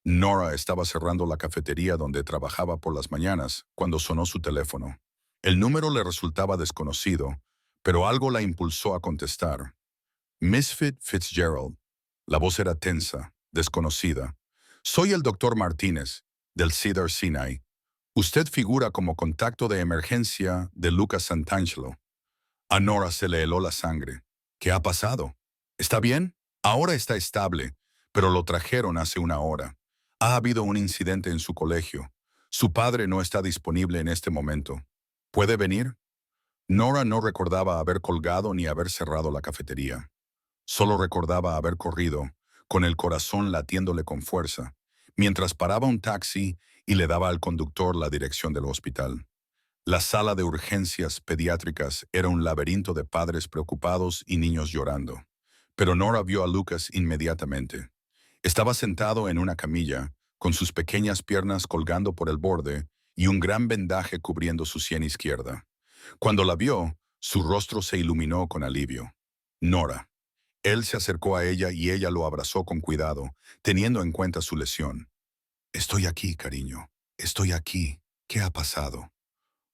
[SPEAKER 1] Nora estaba cerrando la cafetería donde trabajaba por las mañanas cuando sonó su teléfono. El número le resultaba desconocido, pero algo la impulsó a contestar. «Misfit Fitzgerald». La voz era tensa, desconocida. «Soy el doctor Martínez, del Cedar Sinai. Usted figura como contacto de emergencia de Lucas Santangelo». A Nora se le heló la sangre. «¿Qué ha pasado? ¿Está bien?» «Ahora está estable, pero lo trajeron hace una hora. Ha habido un incidente en su colegio. Su padre no está disponible en este momento. ¿Puede venir?». Nora no recordaba haber colgado ni haber cerrado la cafetería. Solo recordaba haber corrido, con el corazón latiéndole con fuerza, mientras paraba un taxi y le daba al conductor la dirección del hospital. La sala de urgencias pediátricas era un laberinto de padres preocupados y niños llorando. Pero Nora vio a Lucas inmediatamente. Estaba sentado en una camilla, con sus pequeñas piernas colgando por el borde y un gran vendaje cubriendo su sien izquierda. Cuando la vio, su rostro se iluminó con alivio. «Nora». Él se acercó a ella y ella lo abrazó con cuidado, teniendo en cuenta su lesión. «Estoy aquí, cariño. Estoy aquí. ¿Qué ha pasado?».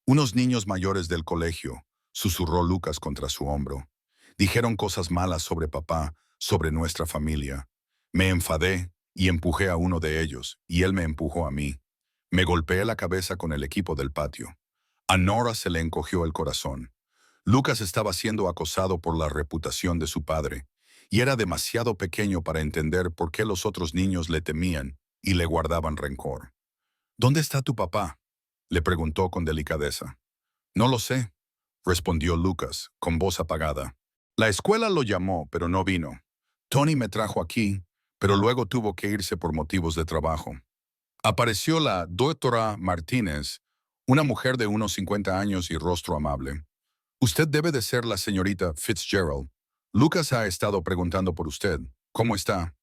[SPEAKER 1] «Unos niños mayores del colegio», susurró Lucas contra su hombro. «Dijeron cosas malas sobre papá, sobre nuestra familia. Me enfadé y empujé a uno de ellos, y él me empujó a mí. Me golpeé la cabeza con el equipo del patio». A Nora se le encogió el corazón. Lucas estaba siendo acosado por la reputación de su padre, y era demasiado pequeño para entender por qué los otros niños le temían y le guardaban rencor. «¿Dónde está tu papá?», le preguntó con delicadeza. «No lo sé», respondió Lucas, con voz apagada. «La escuela lo llamó, pero no vino. Tony me trajo aquí, pero luego tuvo que irse por motivos de trabajo. Apareció la doctora Martínez, Una mujer de unos 50 años y rostro amable. Usted debe de ser la señorita Fitzgerald. Lucas ha estado preguntando por usted. ¿Cómo está?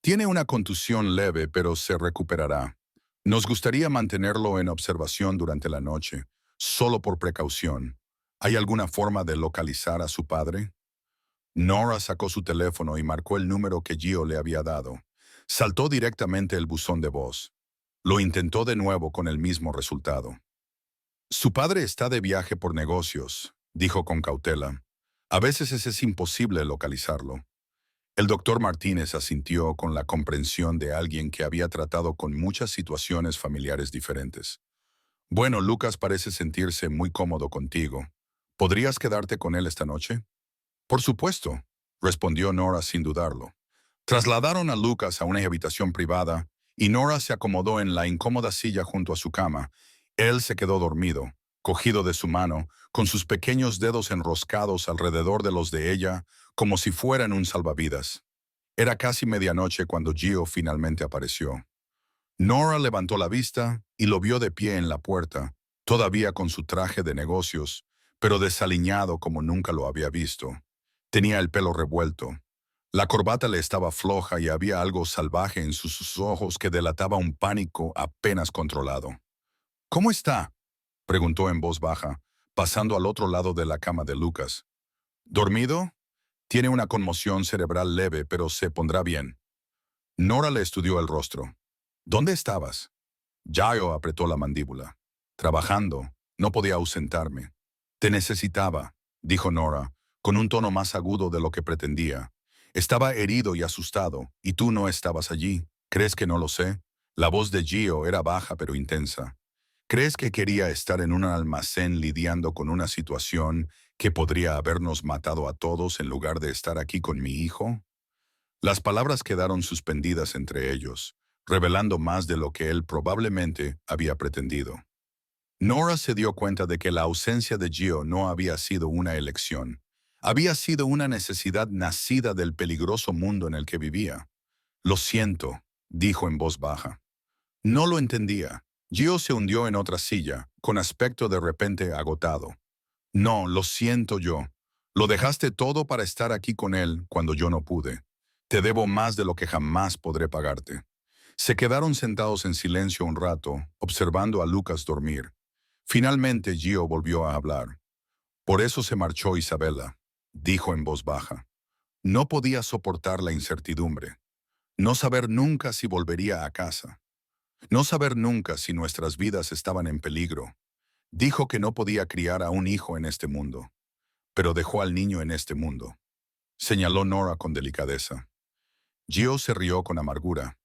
[SPEAKER 1] Tiene una contusión leve, pero se recuperará. Nos gustaría mantenerlo en observación durante la noche, solo por precaución. ¿Hay alguna forma de localizar a su padre? Nora sacó su teléfono y marcó el número que Gio le había dado. Saltó directamente el buzón de voz. Lo intentó de nuevo con el mismo resultado. Su padre está de viaje por negocios, dijo con cautela. A veces es imposible localizarlo. El doctor Martínez asintió con la comprensión de alguien que había tratado con muchas situaciones familiares diferentes. Bueno, Lucas parece sentirse muy cómodo contigo. ¿Podrías quedarte con él esta noche? Por supuesto, respondió Nora sin dudarlo. Trasladaron a Lucas a una habitación privada y Nora se acomodó en la incómoda silla junto a su cama. Él se quedó dormido, cogido de su mano, con sus pequeños dedos enroscados alrededor de los de ella, como si fueran un salvavidas. Era casi medianoche cuando Gio finalmente apareció. Nora levantó la vista y lo vio de pie en la puerta, todavía con su traje de negocios, pero desaliñado como nunca lo había visto. Tenía el pelo revuelto. La corbata le estaba floja y había algo salvaje en sus ojos que delataba un pánico apenas controlado. ¿Cómo está?, preguntó en voz baja, pasando al otro lado de la cama de Lucas. ¿Dormido? Tiene una conmoción cerebral leve, pero se pondrá bien. Nora le estudió el rostro. ¿Dónde estabas? Gio apretó la mandíbula. Trabajando. No podía ausentarme. Te necesitaba, dijo Nora, con un tono más agudo de lo que pretendía. Estaba herido y asustado, y tú no estabas allí. ¿Crees que no lo sé? La voz de Gio era baja pero intensa. ¿Crees que quería estar en un almacén lidiando con una situación que podría habernos matado a todos en lugar de estar aquí con mi hijo? Las palabras quedaron suspendidas entre ellos, revelando más de lo que él probablemente había pretendido. Nora se dio cuenta de que la ausencia de Gio no había sido una elección. Había sido una necesidad nacida del peligroso mundo en el que vivía. Lo siento, dijo en voz baja. No lo entendía. Gio se hundió en otra silla, con aspecto de repente agotado. No, lo siento yo. Lo dejaste todo para estar aquí con él cuando yo no pude. Te debo más de lo que jamás podré pagarte. Se quedaron sentados en silencio un rato, observando a Lucas dormir. Finalmente Gio volvió a hablar. Por eso se marchó Isabela, dijo en voz baja. No podía soportar la incertidumbre. No saber nunca si volvería a casa. No saber nunca si nuestras vidas estaban en peligro. Dijo que no podía criar a un hijo en este mundo, pero dejó al niño en este mundo. Señaló Nora con delicadeza. Gio se rió con amargura.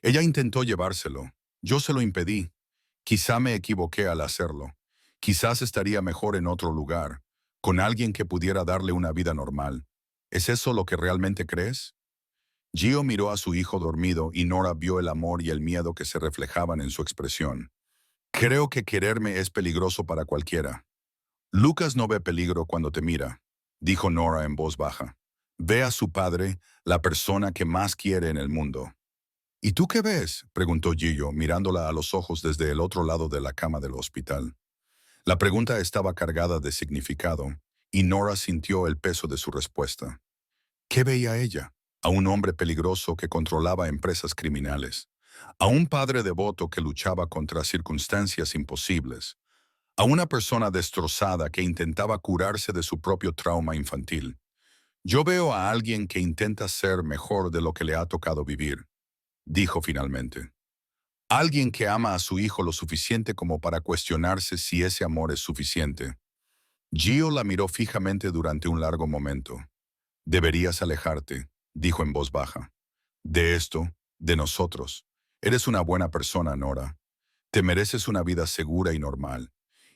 [SPEAKER 1] Ella intentó llevárselo. Yo se lo impedí. Quizá me equivoqué al hacerlo. Quizás estaría mejor en otro lugar, con alguien que pudiera darle una vida normal. ¿Es eso lo que realmente crees? Gio miró a su hijo dormido y Nora vio el amor y el miedo que se reflejaban en su expresión. Creo que quererme es peligroso para cualquiera. Lucas no ve peligro cuando te mira, dijo Nora en voz baja. Ve a su padre, la persona que más quiere en el mundo. ¿Y tú qué ves?, preguntó Gio, mirándola a los ojos desde el otro lado de la cama del hospital. La pregunta estaba cargada de significado, y Nora sintió el peso de su respuesta. ¿Qué veía ella? A un hombre peligroso que controlaba empresas criminales, a un padre devoto que luchaba contra circunstancias imposibles, a una persona destrozada que intentaba curarse de su propio trauma infantil. Yo veo a alguien que intenta ser mejor de lo que le ha tocado vivir, dijo finalmente. Alguien que ama a su hijo lo suficiente como para cuestionarse si ese amor es suficiente. Gio la miró fijamente durante un largo momento. Deberías alejarte, dijo en voz baja. De esto, de nosotros. Eres una buena persona, Nora. Te mereces una vida segura y normal.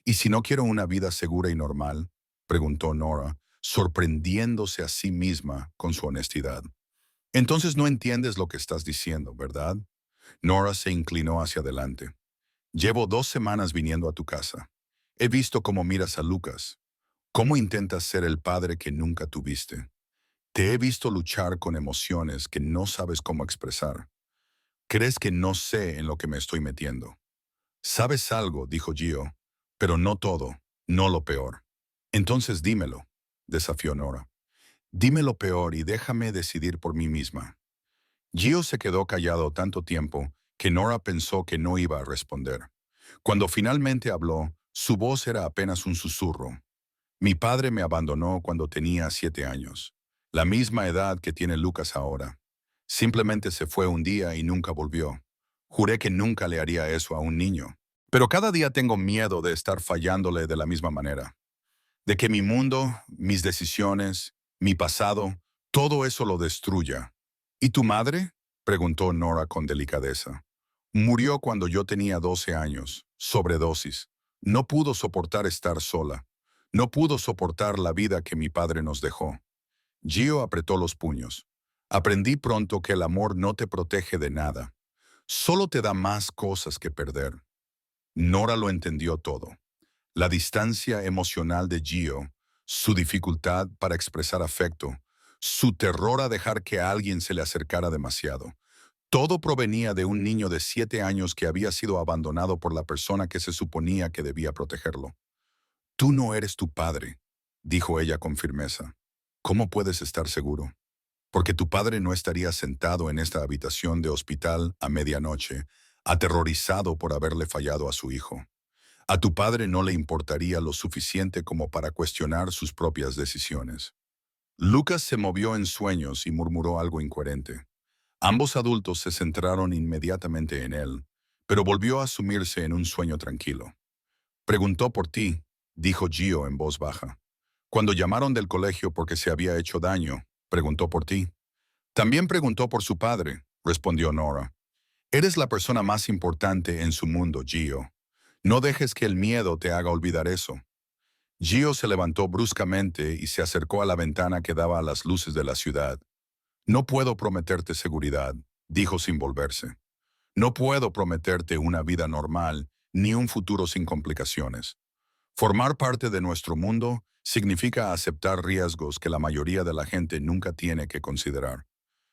[SPEAKER 1] ¿Y si no quiero una vida segura y normal?, preguntó Nora, sorprendiéndose a sí misma con su honestidad. Entonces no entiendes lo que estás diciendo, ¿verdad? Nora se inclinó hacia adelante. Llevo 2 semanas viniendo a tu casa. He visto cómo miras a Lucas, cómo intentas ser el padre que nunca tuviste. Te he visto luchar con emociones que no sabes cómo expresar. ¿Crees que no sé en lo que me estoy metiendo? ¿Sabes algo?, dijo Gio. pero no todo, no lo peor. Entonces dímelo, desafió Nora. Dime lo peor y déjame decidir por mí misma. Gio se quedó callado tanto tiempo que Nora pensó que no iba a responder. Cuando finalmente habló, su voz era apenas un susurro. Mi padre me abandonó cuando tenía 7 años, la misma edad que tiene Lucas ahora. Simplemente se fue un día y nunca volvió. Juré que nunca le haría eso a un niño. Pero cada día tengo miedo de estar fallándole de la misma manera. De que mi mundo, mis decisiones, mi pasado, todo eso lo destruya. ¿Y tu madre? Preguntó Nora con delicadeza. Murió cuando yo tenía 12 años, sobredosis. No pudo soportar estar sola. No pudo soportar la vida que mi padre nos dejó. Gio apretó los puños. Aprendí pronto que el amor no te protege de nada. Solo te da más cosas que perder. Nora lo entendió todo. La distancia emocional de Gio, su dificultad para expresar afecto, su terror a dejar que a alguien se le acercara demasiado. Todo provenía de un niño de 7 años que había sido abandonado por la persona que se suponía que debía protegerlo. Tú no eres tu padre, dijo ella con firmeza. ¿Cómo puedes estar seguro? Porque tu padre no estaría sentado en esta habitación de hospital a medianoche, aterrorizado por haberle fallado a su hijo. A tu padre no le importaría lo suficiente como para cuestionar sus propias decisiones. Lucas se movió en sueños y murmuró algo incoherente. Ambos adultos se centraron inmediatamente en él, pero volvió a sumirse en un sueño tranquilo. Preguntó por ti, dijo Gio en voz baja. Cuando llamaron del colegio porque se había hecho daño, preguntó por ti. También preguntó por su padre, respondió Nora. Eres la persona más importante en su mundo, Gio. No dejes que el miedo te haga olvidar eso. Gio se levantó bruscamente y se acercó a la ventana que daba a las luces de la ciudad. No puedo prometerte seguridad, dijo sin volverse. No puedo prometerte una vida normal ni un futuro sin complicaciones. Formar parte de nuestro mundo significa aceptar riesgos que la mayoría de la gente nunca tiene que considerar.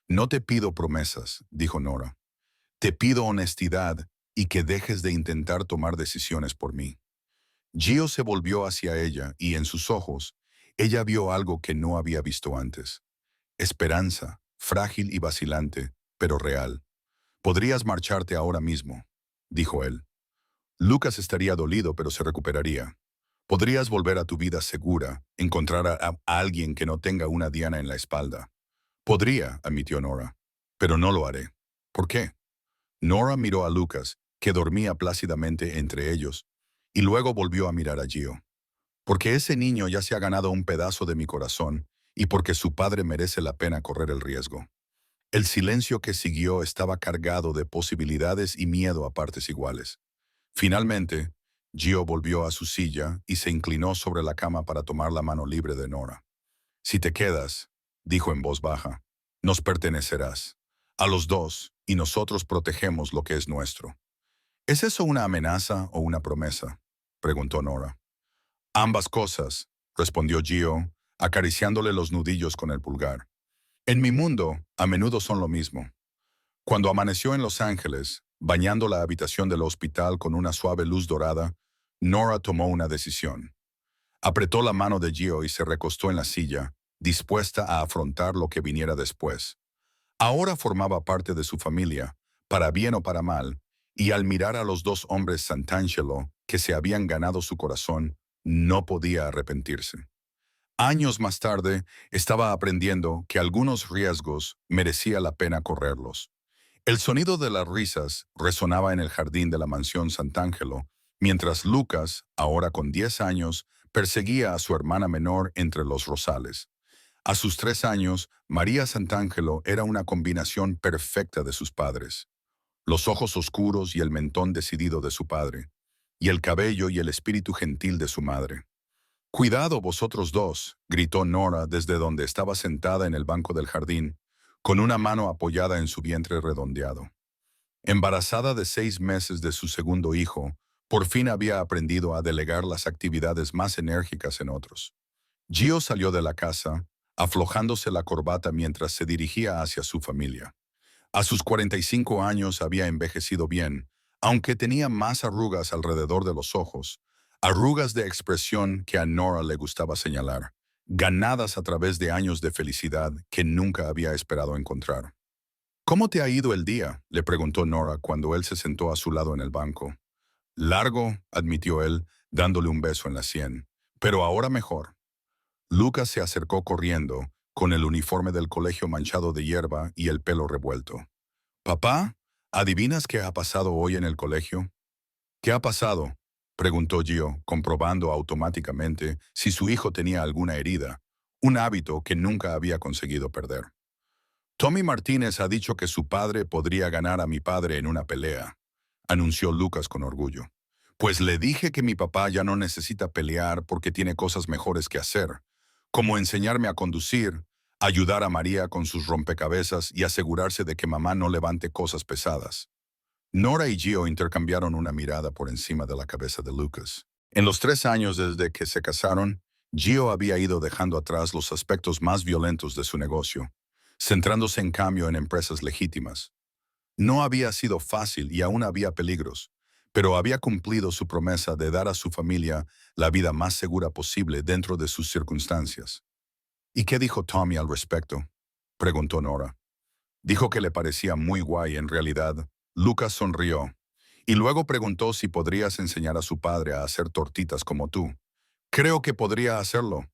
[SPEAKER 1] No te pido promesas, dijo Nora. Te pido honestidad y que dejes de intentar tomar decisiones por mí. Gio se volvió hacia ella y en sus ojos, ella vio algo que no había visto antes. Esperanza, frágil y vacilante, pero real. Podrías marcharte ahora mismo, dijo él. Lucas estaría dolido, pero se recuperaría. Podrías volver a tu vida segura, encontrar a alguien que no tenga una diana en la espalda. Podría, admitió Nora, pero no lo haré. ¿Por qué? Nora miró a Lucas, que dormía plácidamente entre ellos, y luego volvió a mirar a Gio. Porque ese niño ya se ha ganado un pedazo de mi corazón, y porque su padre merece la pena correr el riesgo. El silencio que siguió estaba cargado de posibilidades y miedo a partes iguales. Finalmente, Gio volvió a su silla y se inclinó sobre la cama para tomar la mano libre de Nora. Si te quedas, dijo en voz baja, nos pertenecerás. A los dos, y nosotros protegemos lo que es nuestro. ¿Es eso una amenaza o una promesa? Preguntó Nora. Ambas cosas, respondió Gio, acariciándole los nudillos con el pulgar. En mi mundo, a menudo son lo mismo. Cuando amaneció en Los Ángeles, bañando la habitación del hospital con una suave luz dorada, Nora tomó una decisión. Apretó la mano de Gio y se recostó en la silla, dispuesta a afrontar lo que viniera después. Ahora formaba parte de su familia, para bien o para mal, y al mirar a los dos hombres Santangelo, que se habían ganado su corazón, no podía arrepentirse. Años más tarde, estaba aprendiendo que algunos riesgos merecía la pena correrlos. El sonido de las risas resonaba en el jardín de la mansión Santangelo, mientras Lucas, ahora con 10 años, perseguía a su hermana menor entre los rosales. A sus 3 años, María Santangelo era una combinación perfecta de sus padres. Los ojos oscuros y el mentón decidido de su padre, y el cabello y el espíritu gentil de su madre. «Cuidado vosotros dos», gritó Nora desde donde estaba sentada en el banco del jardín, con una mano apoyada en su vientre redondeado. Embarazada de 6 meses de su segundo hijo, por fin había aprendido a delegar las actividades más enérgicas en otros. Gio salió de la casa, aflojándose la corbata mientras se dirigía hacia su familia. A sus 45 años había envejecido bien, aunque tenía más arrugas alrededor de los ojos, Arrugas de expresión que a Nora le gustaba señalar, ganadas a través de años de felicidad que nunca había esperado encontrar. ¿Cómo te ha ido el día?, le preguntó Nora cuando él se sentó a su lado en el banco. Largo, admitió él, dándole un beso en la sien. Pero ahora mejor. Lucas se acercó corriendo, con el uniforme del colegio manchado de hierba y el pelo revuelto. «Papá, ¿adivinas qué ha pasado hoy en el colegio?» «¿Qué ha pasado?», preguntó Gio, comprobando automáticamente si su hijo tenía alguna herida, un hábito que nunca había conseguido perder. «Tommy Martínez ha dicho que su padre podría ganar a mi padre en una pelea», anunció Lucas con orgullo. «Pues le dije que mi papá ya no necesita pelear porque tiene cosas mejores que hacer, como enseñarme a conducir, ayudar a María con sus rompecabezas y asegurarse de que mamá no levante cosas pesadas». Nora y Gio intercambiaron una mirada por encima de la cabeza de Lucas. En los 3 años desde que se casaron, Gio había ido dejando atrás los aspectos más violentos de su negocio, centrándose en cambio en empresas legítimas. No había sido fácil y aún había peligros, pero había cumplido su promesa de dar a su familia la vida más segura posible dentro de sus circunstancias. «¿Y qué dijo Tommy al respecto?», preguntó Nora. Dijo que le parecía muy guay en realidad. Lucas sonrió y luego preguntó si podrías enseñar a su padre a hacer tortitas como tú. «Creo que podría hacerlo».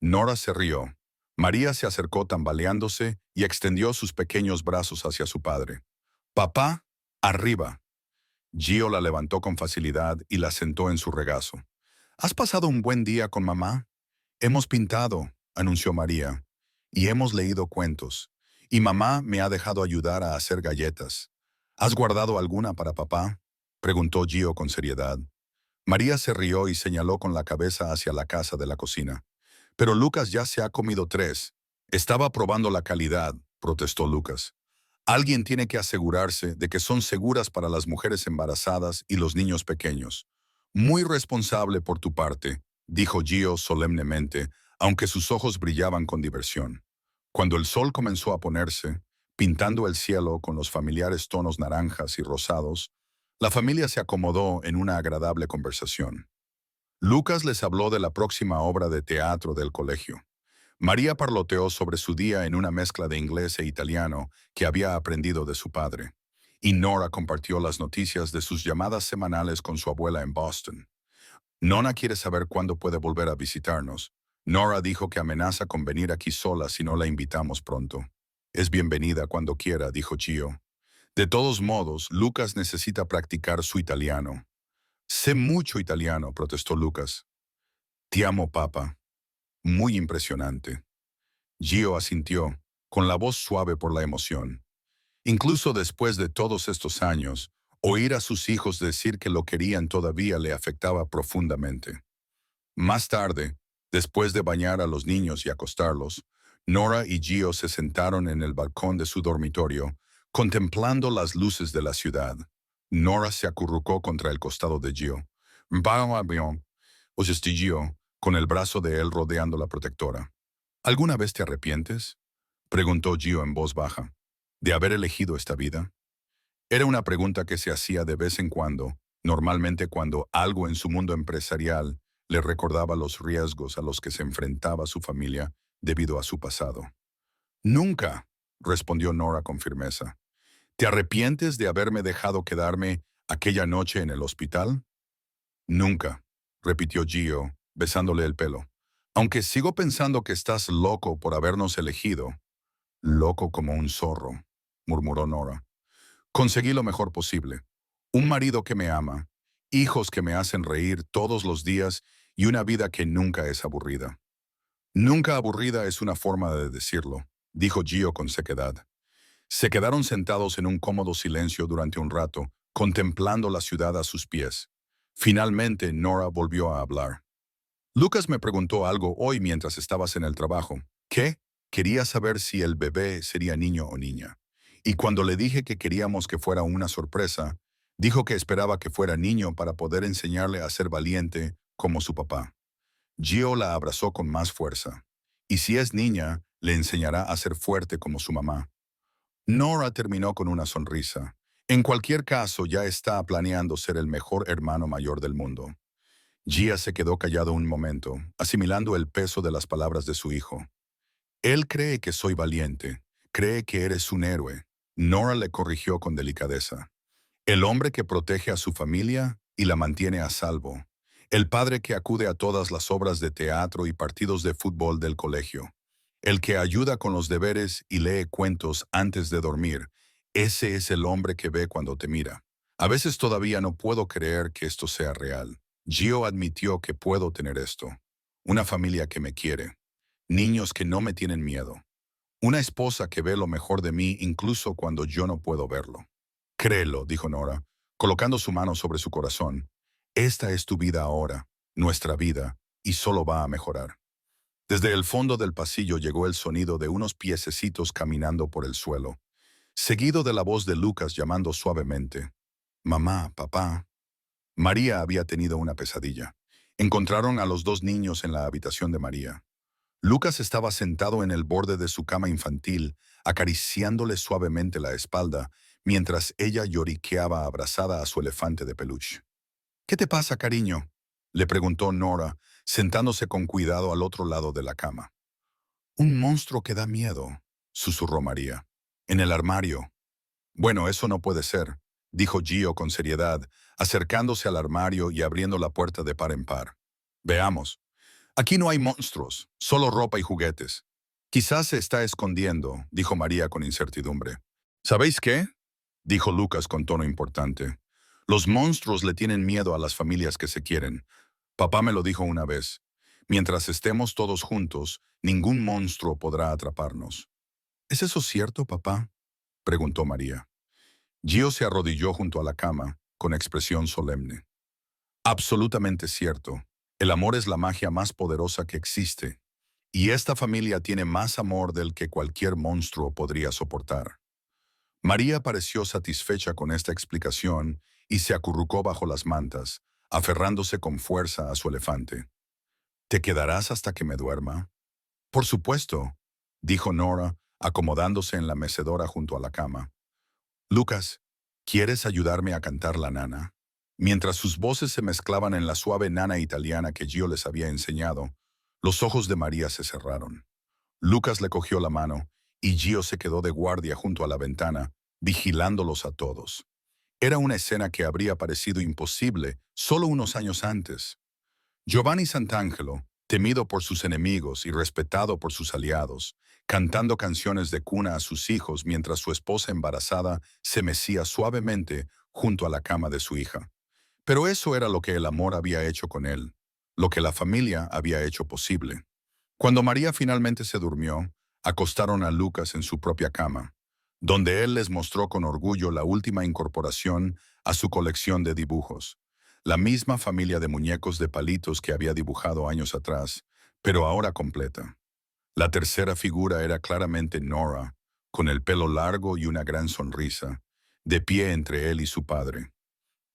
[SPEAKER 1] Nora se rió. María se acercó tambaleándose y extendió sus pequeños brazos hacia su padre. «Papá, arriba». Gio la levantó con facilidad y la sentó en su regazo. «¿Has pasado un buen día con mamá?» «Hemos pintado», anunció María, «y hemos leído cuentos. Y mamá me ha dejado ayudar a hacer galletas». «¿Has guardado alguna para papá?», preguntó Gio con seriedad. María se rió y señaló con la cabeza hacia la casa de la cocina. «Pero Lucas ya se ha comido 3. Estaba probando la calidad», protestó Lucas. «Alguien tiene que asegurarse de que son seguras para las mujeres embarazadas y los niños pequeños». «Muy responsable por tu parte», dijo Gio solemnemente, aunque sus ojos brillaban con diversión. Cuando el sol comenzó a ponerse, pintando el cielo con los familiares tonos naranjas y rosados, la familia se acomodó en una agradable conversación. Lucas les habló de la próxima obra de teatro del colegio. María parloteó sobre su día en una mezcla de inglés e italiano que había aprendido de su padre. Y Nora compartió las noticias de sus llamadas semanales con su abuela en Boston. «Nona quiere saber cuándo puede volver a visitarnos. Nora dijo que amenaza con venir aquí sola si no la invitamos pronto». «Es bienvenida cuando quiera», dijo Gio. «De todos modos, Lucas necesita practicar su italiano». «Sé mucho italiano», protestó Lucas. «Ti amo, papá». «Muy impresionante». Gio asintió, con la voz suave por la emoción. Incluso después de todos estos años, oír a sus hijos decir que lo querían todavía le afectaba profundamente. Más tarde, después de bañar a los niños y acostarlos, Nora y Gio se sentaron en el balcón de su dormitorio, contemplando las luces de la ciudad. Nora se acurrucó contra el costado de Gio. «Va bien», oyó Gio, con el brazo de él rodeando la protectora. «¿Alguna vez te arrepientes?», preguntó Gio en voz baja, «de haber elegido esta vida». Era una pregunta que se hacía de vez en cuando, normalmente cuando algo en su mundo empresarial le recordaba los riesgos a los que se enfrentaba su familia debido a su pasado. «Nunca», respondió Nora con firmeza. «¿Te arrepientes de haberme dejado quedarme aquella noche en el hospital?» «Nunca», repitió Gio, besándole el pelo. «Aunque sigo pensando que estás loco por habernos elegido». «Loco como un zorro», murmuró Nora. «Conseguí lo mejor posible. Un marido que me ama, hijos que me hacen reír todos los días y una vida que nunca es aburrida». «Nunca aburrida es una forma de decirlo», dijo Gio con sequedad. Se quedaron sentados en un cómodo silencio durante un rato, contemplando la ciudad a sus pies. Finalmente, Nora volvió a hablar. «Lucas me preguntó algo hoy mientras estabas en el trabajo. ¿Qué? Quería saber si el bebé sería niño o niña. Y cuando le dije que queríamos que fuera una sorpresa, dijo que esperaba que fuera niño para poder enseñarle a ser valiente como su papá». Gio la abrazó con más fuerza. «Y si es niña, le enseñará a ser fuerte como su mamá». Nora terminó con una sonrisa. En cualquier caso, ya está planeando ser el mejor hermano mayor del mundo. Gia se quedó callado un momento, asimilando el peso de las palabras de su hijo. Él cree que soy valiente, cree que eres un héroe. Nora le corrigió con delicadeza. El hombre que protege a su familia y la mantiene a salvo. El padre que acude a todas las obras de teatro y partidos de fútbol del colegio. El que ayuda con los deberes y lee cuentos antes de dormir. Ese es el hombre que ve cuando te mira. A veces todavía no puedo creer que esto sea real. Gio admitió que puedo tener esto. Una familia que me quiere. Niños que no me tienen miedo. Una esposa que ve lo mejor de mí incluso cuando yo no puedo verlo. Créelo, dijo Nora, colocando su mano sobre su corazón. Esta es tu vida ahora, nuestra vida, y solo va a mejorar. Desde el fondo del pasillo llegó el sonido de unos piececitos caminando por el suelo, seguido de la voz de Lucas llamando suavemente. Mamá, papá. María había tenido una pesadilla. Encontraron a los dos niños en la habitación de María. Lucas estaba sentado en el borde de su cama infantil, acariciándole suavemente la espalda, mientras ella lloriqueaba abrazada a su elefante de peluche. ¿Qué te pasa, cariño?, le preguntó Nora, sentándose con cuidado al otro lado de la cama. Un monstruo que da miedo, susurró María. En el armario. Bueno, eso no puede ser, dijo Gio con seriedad, acercándose al armario y abriendo la puerta de par en par. Veamos. Aquí no hay monstruos, solo ropa y juguetes. Quizás se está escondiendo, dijo María con incertidumbre. ¿Sabéis qué?, dijo Lucas con tono importante. Los monstruos le tienen miedo a las familias que se quieren. Papá me lo dijo una vez. Mientras estemos todos juntos, ningún monstruo podrá atraparnos. ¿Es eso cierto, papá?, preguntó María. Gio se arrodilló junto a la cama, con expresión solemne. Absolutamente cierto. El amor es la magia más poderosa que existe, y esta familia tiene más amor del que cualquier monstruo podría soportar. María pareció satisfecha con esta explicación y se acurrucó bajo las mantas, aferrándose con fuerza a su elefante. ¿Te quedarás hasta que me duerma? Por supuesto, dijo Nora, acomodándose en la mecedora junto a la cama. Lucas, ¿quieres ayudarme a cantar la nana? Mientras sus voces se mezclaban en la suave nana italiana que Gio les había enseñado, los ojos de María se cerraron. Lucas le cogió la mano y Gio se quedó de guardia junto a la ventana, vigilándolos a todos. Era una escena que habría parecido imposible solo unos años antes. Giovanni Santangelo, temido por sus enemigos y respetado por sus aliados, cantando canciones de cuna a sus hijos mientras su esposa embarazada se mecía suavemente junto a la cama de su hija. Pero eso era lo que el amor había hecho con él, lo que la familia había hecho posible. Cuando María finalmente se durmió, acostaron a Lucas en su propia cama, donde él les mostró con orgullo la última incorporación a su colección de dibujos, la misma familia de muñecos de palitos que había dibujado años atrás, pero ahora completa. La tercera figura era claramente Nora, con el pelo largo y una gran sonrisa, de pie entre él y su padre.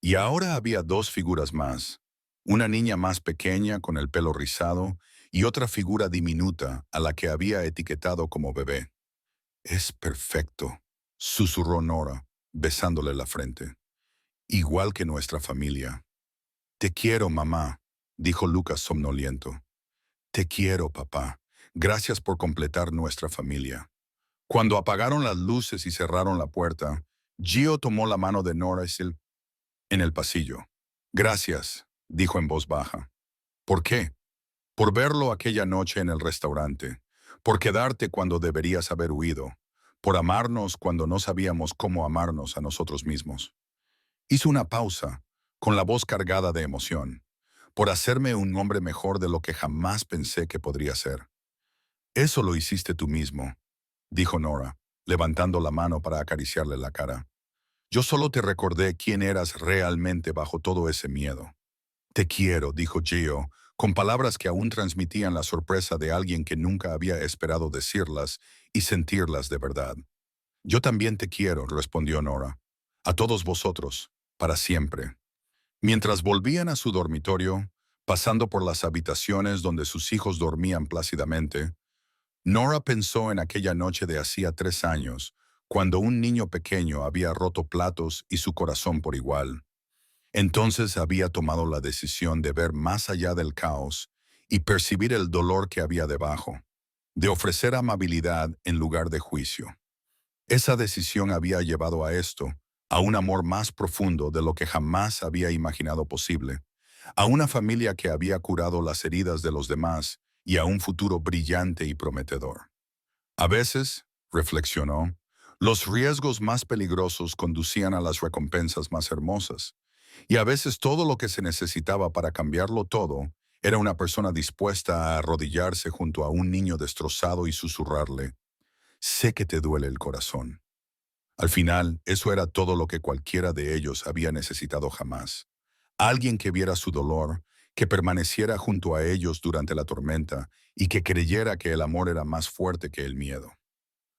[SPEAKER 1] Y ahora había dos figuras más, una niña más pequeña con el pelo rizado y otra figura diminuta a la que había etiquetado como bebé. Es perfecto, susurró Nora, besándole la frente. Igual que nuestra familia. Te quiero, mamá, dijo Lucas somnoliento. Te quiero, papá. Gracias por completar nuestra familia. Cuando apagaron las luces y cerraron la puerta, Gio tomó la mano de Nora en el pasillo. Gracias, dijo en voz baja. ¿Por qué? Por verlo aquella noche en el restaurante, por quedarte cuando deberías haber huido, por amarnos cuando no sabíamos cómo amarnos a nosotros mismos. Hizo una pausa, con la voz cargada de emoción, por hacerme un hombre mejor de lo que jamás pensé que podría ser. Eso lo hiciste tú mismo, dijo Nora, levantando la mano para acariciarle la cara. Yo solo te recordé quién eras realmente bajo todo ese miedo. Te quiero, dijo Gio, con palabras que aún transmitían la sorpresa de alguien que nunca había esperado decirlas y sentirlas de verdad. Yo también te quiero, respondió Nora. A todos vosotros, para siempre. Mientras volvían a su dormitorio, pasando por las habitaciones donde sus hijos dormían plácidamente, Nora pensó en aquella noche de hacía 3 años, cuando un niño pequeño había roto platos y su corazón por igual. Entonces había tomado la decisión de ver más allá del caos y percibir el dolor que había debajo, de ofrecer amabilidad en lugar de juicio. Esa decisión había llevado a esto, a un amor más profundo de lo que jamás había imaginado posible, a una familia que había curado las heridas de los demás y a un futuro brillante y prometedor. A veces, reflexionó, los riesgos más peligrosos conducían a las recompensas más hermosas, y a veces todo lo que se necesitaba para cambiarlo todo era una persona dispuesta a arrodillarse junto a un niño destrozado y susurrarle, sé que te duele el corazón. Al final, eso era todo lo que cualquiera de ellos había necesitado jamás. Alguien que viera su dolor, que permaneciera junto a ellos durante la tormenta y que creyera que el amor era más fuerte que el miedo.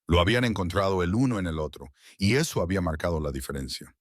[SPEAKER 1] Lo habían encontrado el uno en el otro, y eso había marcado la diferencia.